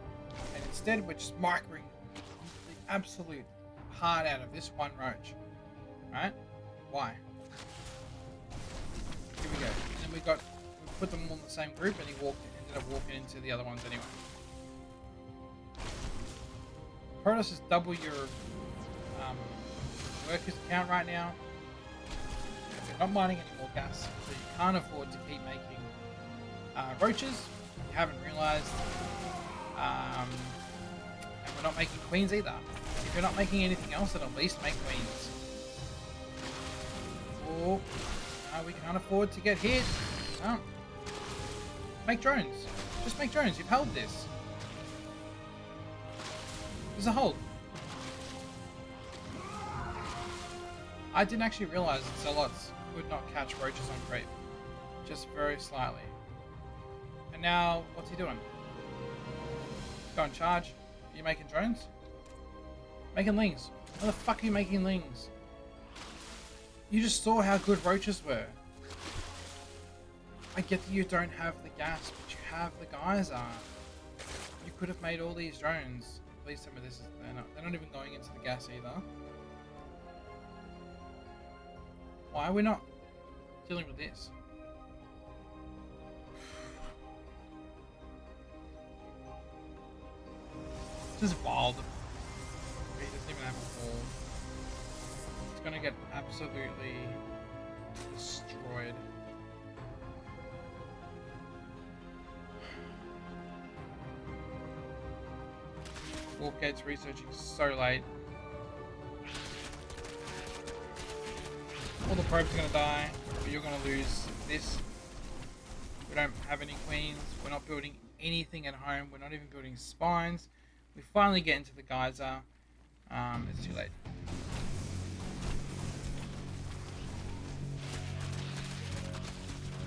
and instead we're just microing the absolute heart out of this one roach. Right? Why? Here we go. And then we put them all in the same group, and he ended up walking into the other ones anyway. Protoss is double your workers account right now. We're not mining any more gas, so you can't afford to keep making roaches. You haven't realized, and we're not making queens either. If you're not making anything else, then at least make queens. Or we can't afford to get hit. No. Make drones. Just make drones. You've held this. There's a hold. I didn't actually realize that zealots could not catch roaches on creep. Just very slightly. And now, what's he doing? Go and charge. Are you making drones? Making lings. How the fuck are you making lings? You just saw how good roaches were. I get that you don't have the gas, but you have the geyser. You could have made all these drones. At least some of this is they're not even going into the gas either. Why are we not dealing with this? This is wild. He doesn't even have a wall. It's gonna get absolutely destroyed. Warpgate's researching so late. All the probes are going to die, but you're going to lose this. We don't have any queens. We're not building anything at home. We're not even building spines. We finally get into the geyser. It's too late.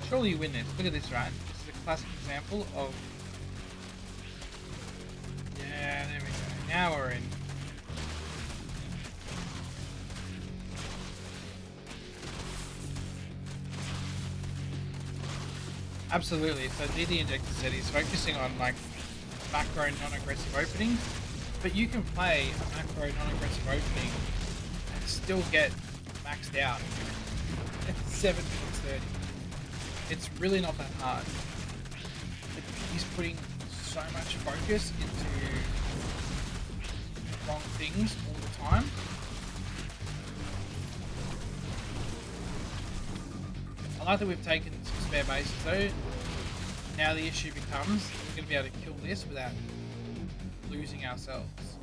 Surely you win this. Look at this, right? This is a classic example of... Yeah, there we go. Now we're in. Absolutely. So DD Injector said he's focusing on like macro non-aggressive openings, but you can play a macro non-aggressive opening and still get maxed out at 7 minutes 30. It's really not that hard. He's putting so much focus into wrong things all the time. I like that we've taken some spare bases though. Now the issue becomes, we're going to be able to kill this without losing ourselves.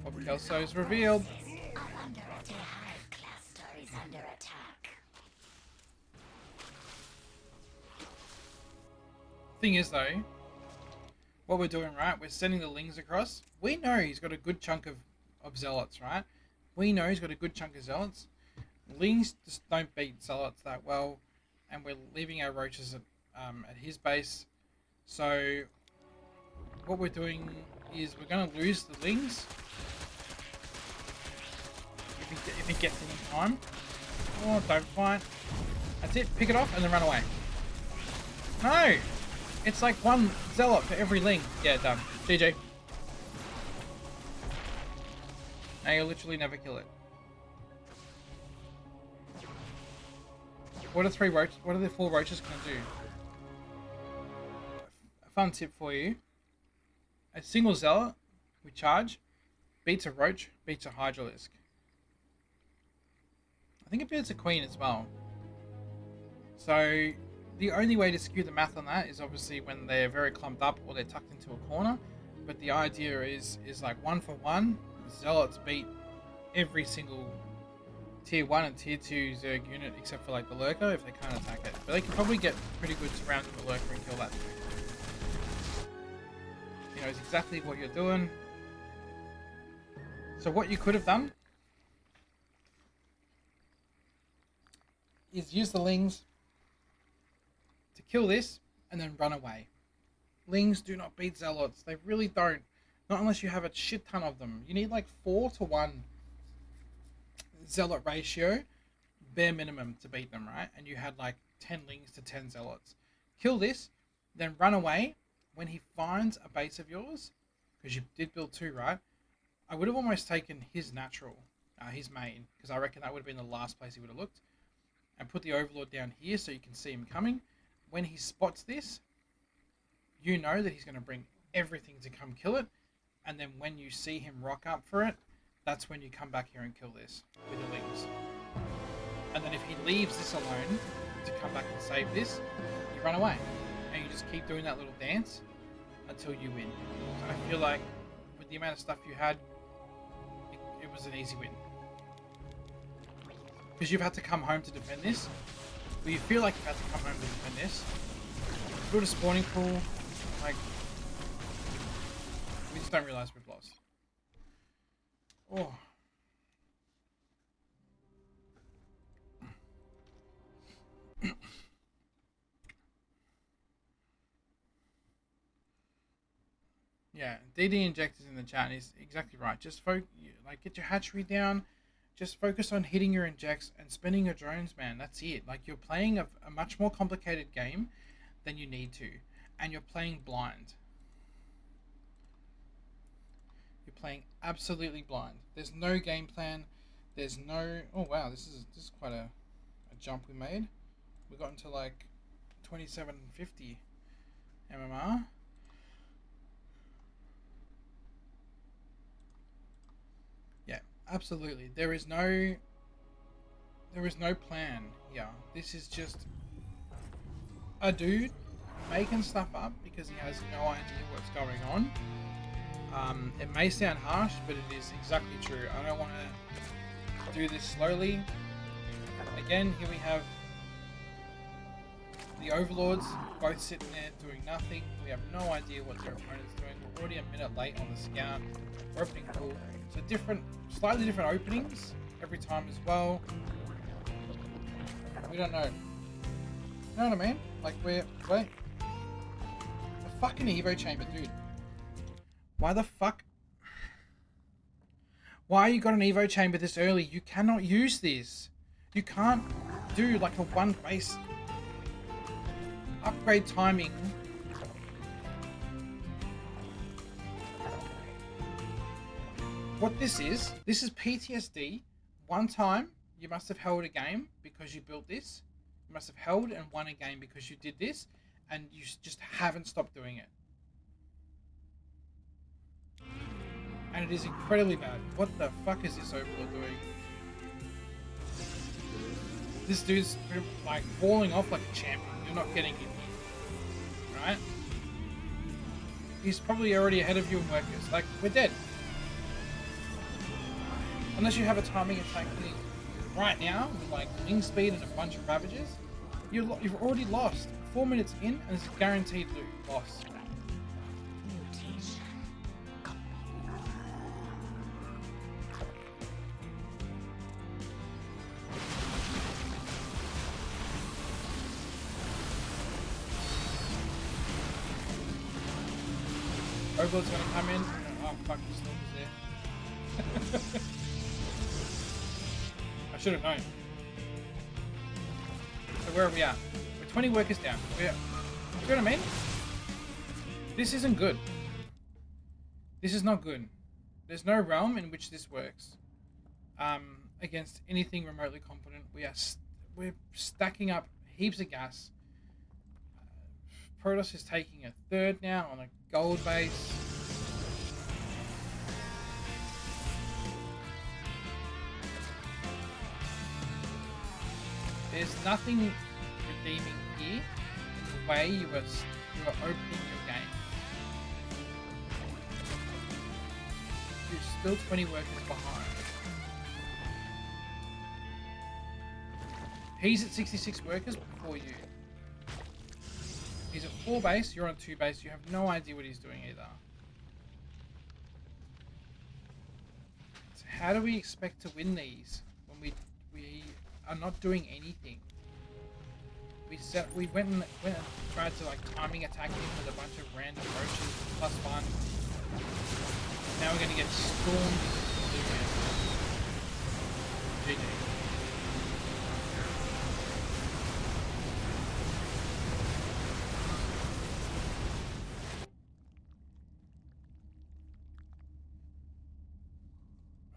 What Kelso is revealed. Thing is though, what we're doing, right, we're sending the lings across. We know he's got a good chunk of zealots, right? We know he's got a good chunk of zealots. Lings just don't beat zealots that well, and we're leaving our roaches at his base. So what we're doing is we're going to lose the lings. if he gets any time. Oh, don't fight. That's it. Pick it off and then run away. No! It's like one zealot for every ling. Yeah, done. GG. Now you'll literally never kill it. What are the 4 roaches gonna do? A fun tip for you. A single zealot with charge beats a roach, beats a hydralisk. I think it beats a queen as well. So the only way to skew the math on that is obviously when they're very clumped up or they're tucked into a corner. But the idea is like 1 for 1. Zealots beat every single tier 1 and tier 2 Zerg unit except for like the lurker if they can't attack it. But they can probably get pretty good surrounding the lurker and kill that thing. He knows exactly what you're doing. So what you could have done is use the lings to kill this and then run away. Lings do not beat zealots. They really don't. Not unless you have a shit ton of them. You need like 4 to 1 zealot ratio, bare minimum, to beat them, right? And you had like 10 lings to 10 zealots. Kill this, then run away. When he finds a base of yours, because you did build 2, right? I would have almost taken his natural, his main, because I reckon that would have been the last place he would have looked. And put the overlord down here so you can see him coming. When he spots this, you know that he's going to bring everything to come kill it. And then when you see him rock up for it, that's when you come back here and kill this with your lings. And then if he leaves this alone to come back and save this, you run away. And you just keep doing that little dance until you win. So I feel like with the amount of stuff you had, it was an easy win. Because you've had to come home to defend this. Well, you feel like you've had to come home to defend this. Build a spawning pool. Like, we just don't realise we've lost. Oh. Yeah, DD injectors in the chat is exactly right. Just get your hatchery down. Just focus on hitting your injects and spinning your drones, man. That's it. Like, you're playing a much more complicated game than you need to, and you're playing blind. You're playing absolutely blind. There's no game plan. There's no. Oh wow, this is quite a jump we made. We got into like 2750 MMR. Yeah, absolutely. There is no plan here. This is just a dude making stuff up because he has no idea what's going on. It may sound harsh, but it is exactly true. I don't want to do this slowly. Again, here we have the overlords both sitting there doing nothing. We have no idea what their opponent's doing. We're already a minute late on the scout. We're opening pool. So slightly different openings every time as well. We don't know. You know what I mean? Like, wait. The fucking Evo chamber, dude. Why the fuck? Why you got an Evo chamber this early? You cannot use this. You can't do like a one base upgrade timing. What this is PTSD. One time you must have held a game because you built this. You must have held and won a game because you did this, and you just haven't stopped doing it. And it is incredibly bad. What the fuck is this overlord doing? This dude's like falling off like a champion. You're not getting in here. Right? He's probably already ahead of you in workers. Like, we're dead. Unless you have a timing attack right now with like wing speed and a bunch of ravages, you've already lost. 4 minutes in and it's a guaranteed loss. Overlord's gonna come in. Oh fuck, the stalker's there. Should have known. So where are we at? We're 20 workers down. Do you know what I mean? This isn't good. This is not good. There's no realm in which this works. Against anything remotely competent, we're stacking up heaps of gas. Protoss is taking a third now on a gold base. There's nothing redeeming here in the way you are opening your game. You're still 20 workers behind. He's at 66 workers before you. He's at 4 base, you're on 2 base, you have no idea what he's doing either. So how do we expect to win these when we are not doing anything? We went and tried to like timing attack him with a bunch of random roaches +1. Now we're gonna get stormed. GG.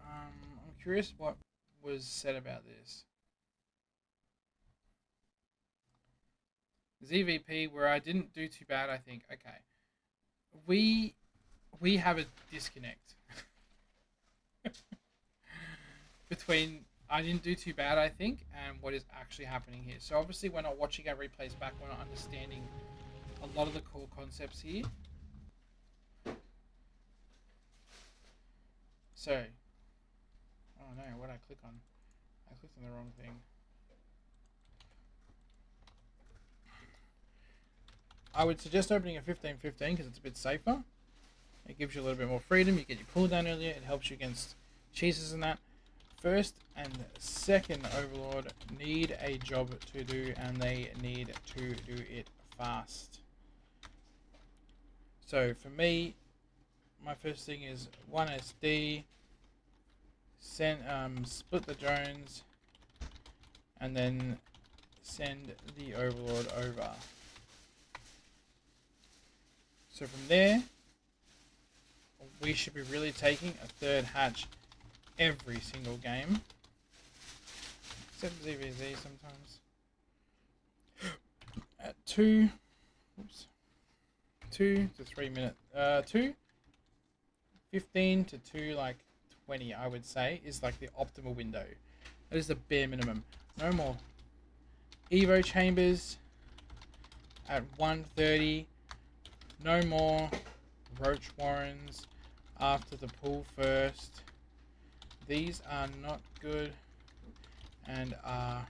I'm curious what was said about this. ZVP, where I didn't do too bad, I think. Okay. We have a disconnect between I didn't do too bad, I think, and what is actually happening here. So obviously we're not watching our replays back, we're not understanding a lot of the core concepts here. So, oh no, what did I click on? I clicked on the wrong thing. I would suggest opening a 15-15 because it's a bit safer. It gives you a little bit more freedom. You get your cooldown earlier. It helps you against cheeses and that. First and second Overlord need a job to do, and they need to do it fast. So for me, my first thing is 1 SD. Send split the drones, and then send the Overlord over. So from there, we should be really taking a 3rd hatch every single game. Except ZVZ sometimes. At 2 to 3 minutes. 15 to 2 like 20, I would say, is like the optimal window. That is the bare minimum. No more Evo chambers at 1:30. No more roach warrens after the pull first. These are not good and are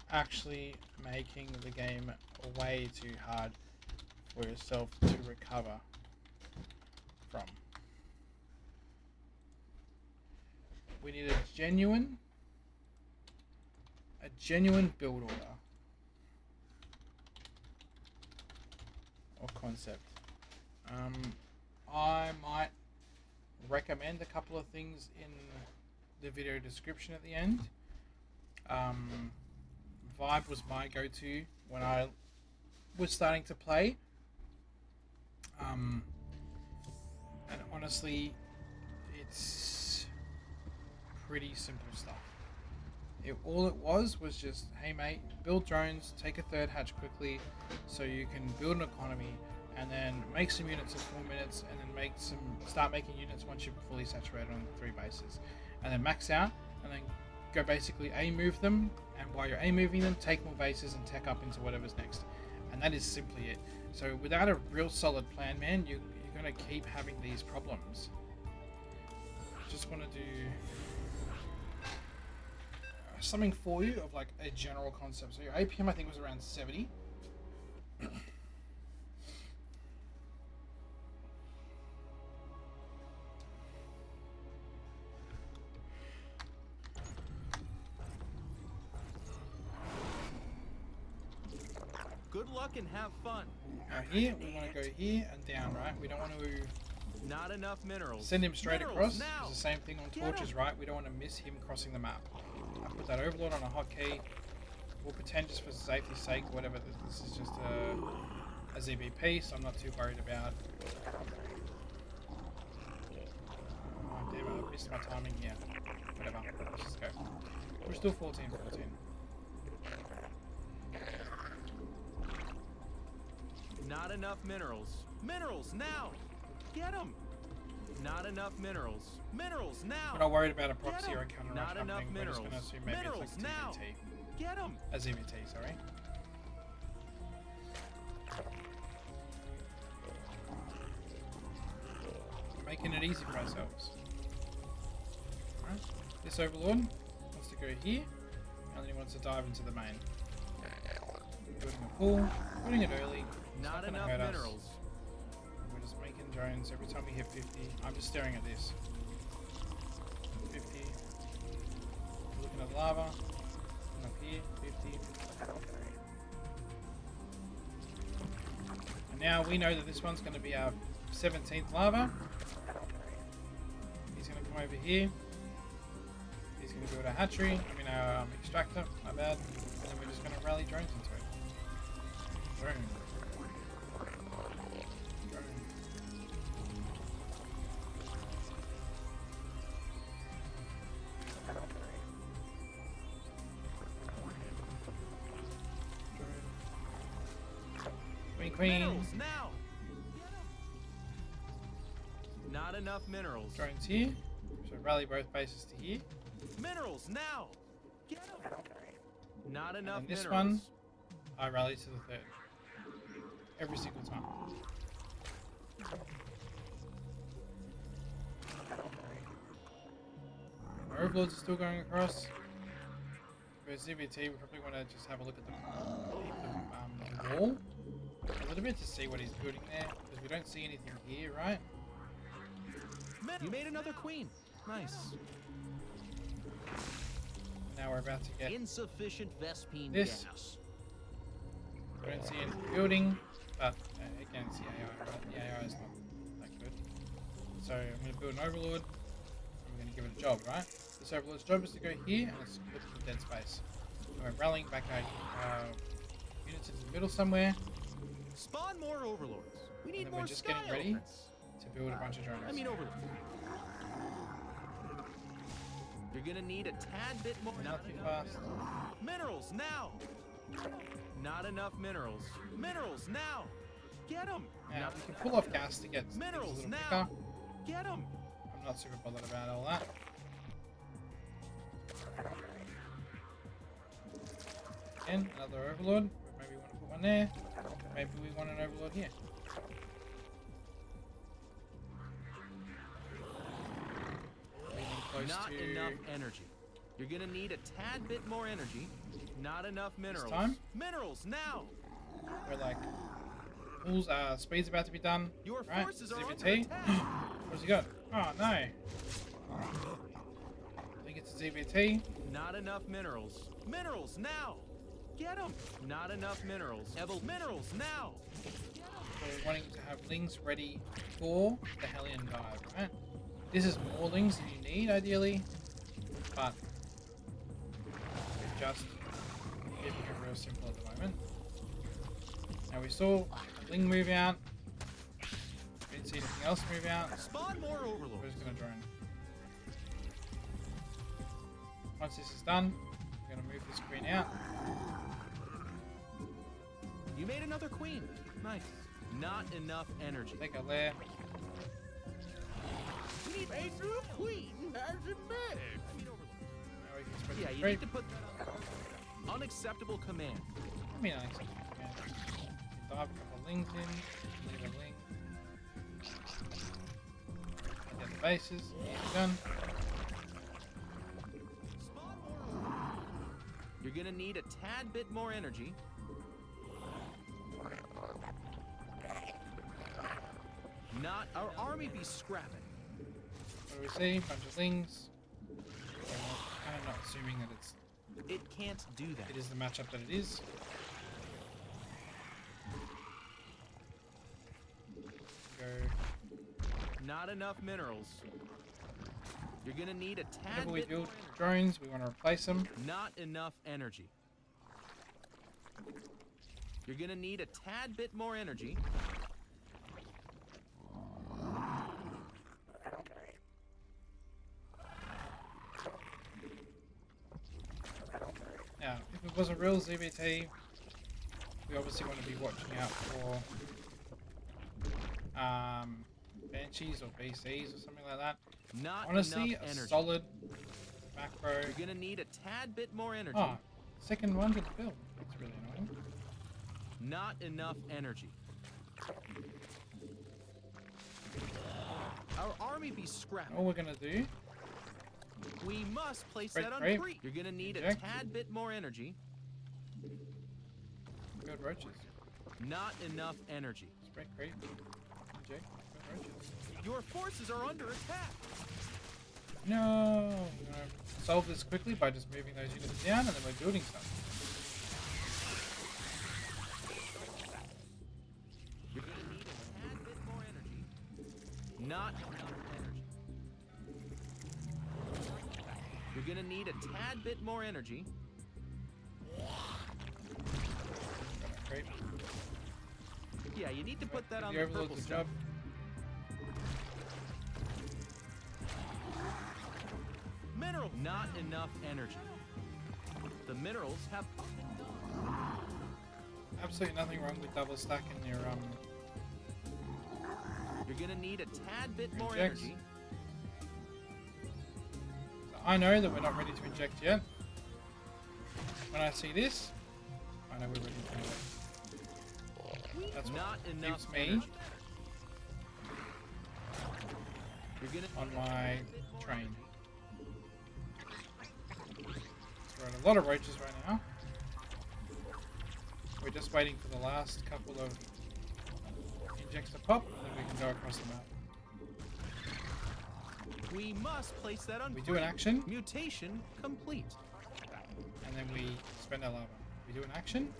actually making the game way too hard for yourself to recover from. We need a genuine build order or concept. I might recommend a couple of things in the video description at the end. Vibe was my go-to when I was starting to play. And honestly, it's pretty simple stuff. All it was just, hey mate, build drones, take a 3rd hatch quickly so you can build an economy, and then make some units in 4 minutes, and then start making units once you're fully saturated on 3 bases, and then max out, and then go basically A-move them, and while you're A-moving them, take more bases and tech up into whatever's next. And that is simply it. So without a real solid plan, man, you're going to keep having these problems. Just want to do something for you of like a general concept. So your APM I think was around 70. Good luck and have fun. Now here, we want to go here and down, right? We don't want to Not enough minerals. send him straight Minerals, across. now. It's the same thing on Get torches, him. right? We don't want to miss him crossing the map. I put that overlord on a hotkey. We'll pretend just for safety's sake, whatever, this is just a ZBP, so I'm not too worried about. Oh, damn it, I missed my timing here. Whatever, let's just go. We're still 14-14. Not enough minerals. Minerals now! Get them! Not enough minerals. Minerals now! We're not worried about a proxy or a counter rush Not enough happening. We're just minerals. going to assume maybe Minerals it's like a now! TBT. Get them! A ZBT, sorry. Making it easy for ourselves. Alright, this overlord wants to go here, and then he wants to dive into the main. Building a pool, building it early. It's Not gonna enough hurt us. minerals. We're just making drones every time we hit 50. I'm just staring at this. 50. Looking at the lava. Up here, 50. And now we know that this one's going to be our 17th lava. He's going to come over here. He's going to build a hatchery. I mean, our extractor. My bad. And then we're just going to rally drones into it. Drone. Drone. Queen. Minerals now! Not enough minerals. Drones here. So rally both bases to here. Minerals now! Get 'em. Not enough And this minerals. one, I rally to the third. Every single time. Our overlords are still going across. For ZBT, we probably want to just have a look at the wall a little bit to see what he's building there, because we don't see anything here, right? You made another queen. Nice. Now we're about to get. Insufficient Vespine This. gas. We don't see any building, but again, it's the AI, right? The AI is not that good. So I'm going to build an overlord. I'm going to give it a job, right? This overlord's job is to go here, and it's look for dead space. And we're rallying back our units into the middle somewhere, Spawn more overlords. We need then more we're just sky getting ready elephants. to build a bunch of drones. I mean overlords. You're gonna need a tad bit more. Not too fast. Minerals now. Not enough minerals. Minerals now. Get them. Now we can pull off gas to get things a Minerals little now. quicker. Get them. I'm not super bothered about all that. Again, another overlord. Maybe we want to put one there. Maybe we want an overlord here. Leaning close Not to enough energy. You're gonna need a tad bit more energy. Not enough minerals. time? Minerals now. we're like pools. Speed's about to be done. Your Right? forces are under ZBT. attack. What's he got? Oh no. I think it's a ZBT. Not enough minerals. Minerals now. Get them. Not enough minerals. Minerals now. So we're wanting to have lings ready for the Hellion dive, right? This is more lings than you need, ideally, but we're just keeping it real simple at the moment. Now we saw a ling move out. We didn't see anything else move out. Spawn more We're overlords. just gonna drone. Once this is done, we're gonna move this queen out. You made another queen. Nice. Not enough energy. Take a lair. We need a new queen has emerged. I mean overlords. Now we can spread Yeah, the you creep. need to put that up. Unacceptable command. I mean, I accept it. Yeah. Dive a couple of lings in. Leave a ling. And get the bases. Easy done. Spawn more. You're gonna need a tad bit more energy. Not our army be scrapping. What do we see? Bunch of lings. So we're kind of not assuming that It can't do that. it is the matchup that it is. Go. Not enough minerals. You're gonna need a tad Whenever we bit build more energy. drones, we want to replace them. Not enough energy. You're gonna need a tad bit more energy. Now, if it was a real ZBT, we obviously want to be watching out for Banshees or BCs or something like that. Not Honestly, enough a energy. solid macro. You're gonna need a tad bit more energy. Oh, second one to the build. That's really annoying. Not enough energy. Our army be scrapped. All we're gonna do, We must place Spread that on creep. creep. You're gonna need Inject. a tad bit more energy. build roaches. Not enough energy. Spread creep. Inject. Build roaches. Your forces are under attack. No! We're gonna solve this quickly by just moving those units down and then we're building stuff. You're gonna need a tad bit more energy. Not enough energy. You're gonna need a tad bit more energy. Creep. Yeah, you need to put that on The the overlord's purple a stuff. job. Mineral. Not enough energy. The minerals have. Absolutely nothing wrong with double stacking your You're gonna need a tad bit more Injects. energy. So I know that we're not ready to inject yet. When I see this, I know we're ready to inject. That's what Not enough gives me energy. You're gonna on need a my tad bit more train. energy. We're at a lot of roaches right now. We're just waiting for the last couple of injects to pop, and then we can go across the map. We must place that on We do an creep. action, Mutation complete. and then we spend our lava. We do an action,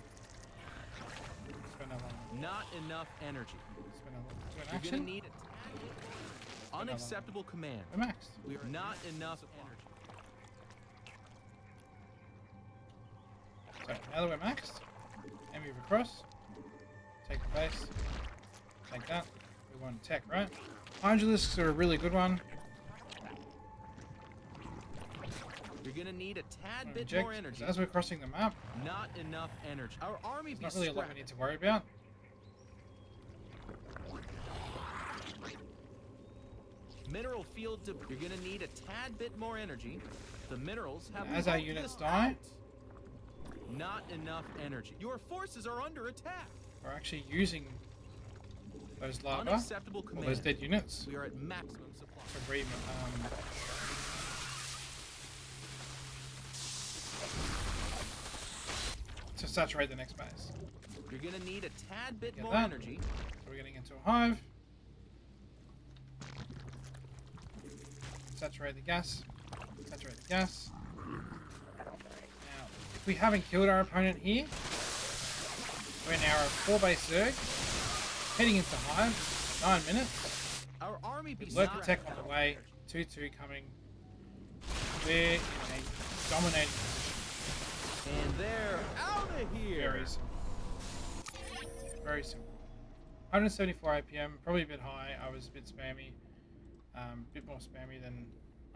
spend our lava. Not enough energy. Spend our lava. Do an You're action, gonna need a tad bit more energy. Unacceptable command. we're maxed. We are not enough energy. So now that we're maxed, and move across, take the base, take that. We want tech, right? Angelisks are a really good one. You're gonna need a tad Wanna bit inject, more 'cause energy. as we're crossing the map, Not enough energy. Our army be there's not really a lot we scrapped. need to worry about. Mineral field to. You're gonna need a tad bit more energy. The minerals have. As our wiped units this die, out. Not enough energy. Your forces are under attack. we're actually using those lava, Unacceptable or command. those dead units, We are at maximum supply. to to saturate the next base. You're gonna need a tad bit Get more that. energy. So we're getting into a hive. Saturate the gas. Saturate the gas. Now, if we haven't killed our opponent here, we're now at 4 base Zerg, heading into hive, 9 minutes. Our army be Lurker scrapped. tech on the way, 2-2 coming. We're in a dominating position. And they're out of here. Very simple. Very simple. 174 APM, probably a bit high. I was a bit spammy. A bit more spammy than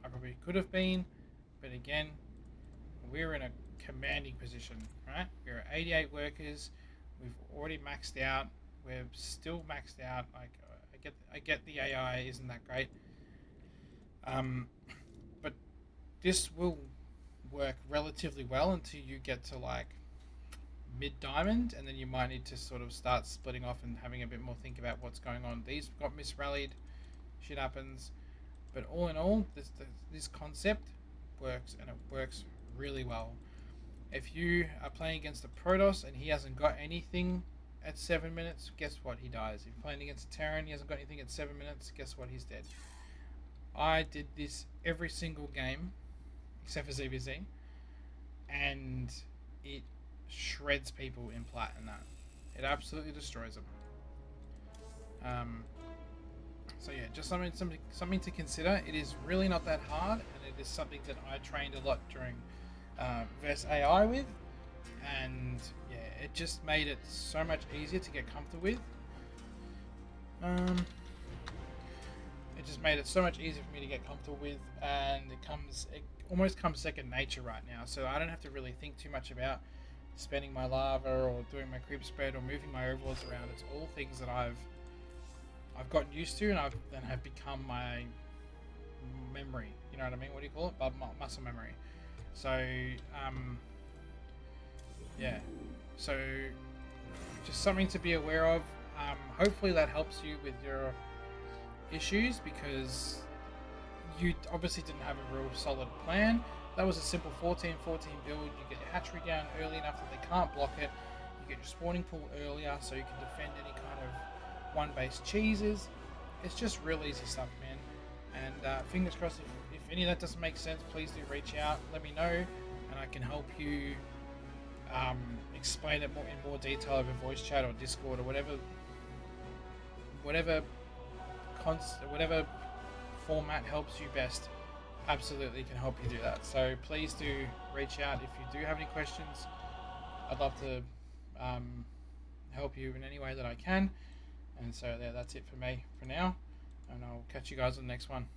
I probably could have been. But again, we're in a commanding position, right? We're at 88 workers. We've already maxed out. We're still maxed out. Like, I get the AI isn't that great. But this will work relatively well until you get to like mid diamond, and then you might need to sort of start splitting off and having a bit more think about what's going on. These got misrallied, shit happens, but all in all, this concept works, and it works really well. If you are playing against a Protoss and he hasn't got anything at 7 minutes, guess what? He dies. If you're playing against a Terran, he hasn't got anything at 7 minutes, guess what? He's dead. I did this every single game except for ZVZ, and it shreds people in plat and that. It absolutely destroys them. So yeah, just something to consider. It is really not that hard, and it is something that I trained a lot during Verse AI with, and yeah, it just made it so much easier to get comfortable with. It just made it so much easier for me to get comfortable with, and it almost comes second nature right now. So I don't have to really think too much about spending my lava or doing my creep spread or moving my overlords around. It's all things that I've gotten used to, and I've then have become my memory. You know what I mean? What do you call it? Muscle memory. So yeah. So just something to be aware of. Hopefully that helps you with your issues, because you obviously didn't have a real solid plan. That was a simple 14-14 build. You get your hatchery down early enough that they can't block it. You get your spawning pool earlier so you can defend any kind of one-base cheeses. It's just real easy stuff, man. And fingers crossed, if any of that doesn't make sense, please do reach out. Let me know, and I can help you explain it in more detail over voice chat or Discord or whatever format helps you best. Absolutely can help you do that. So please do reach out if you do have any questions. I'd love to help you in any way that I can. And so that's it for me for now, and I'll catch you guys on the next one.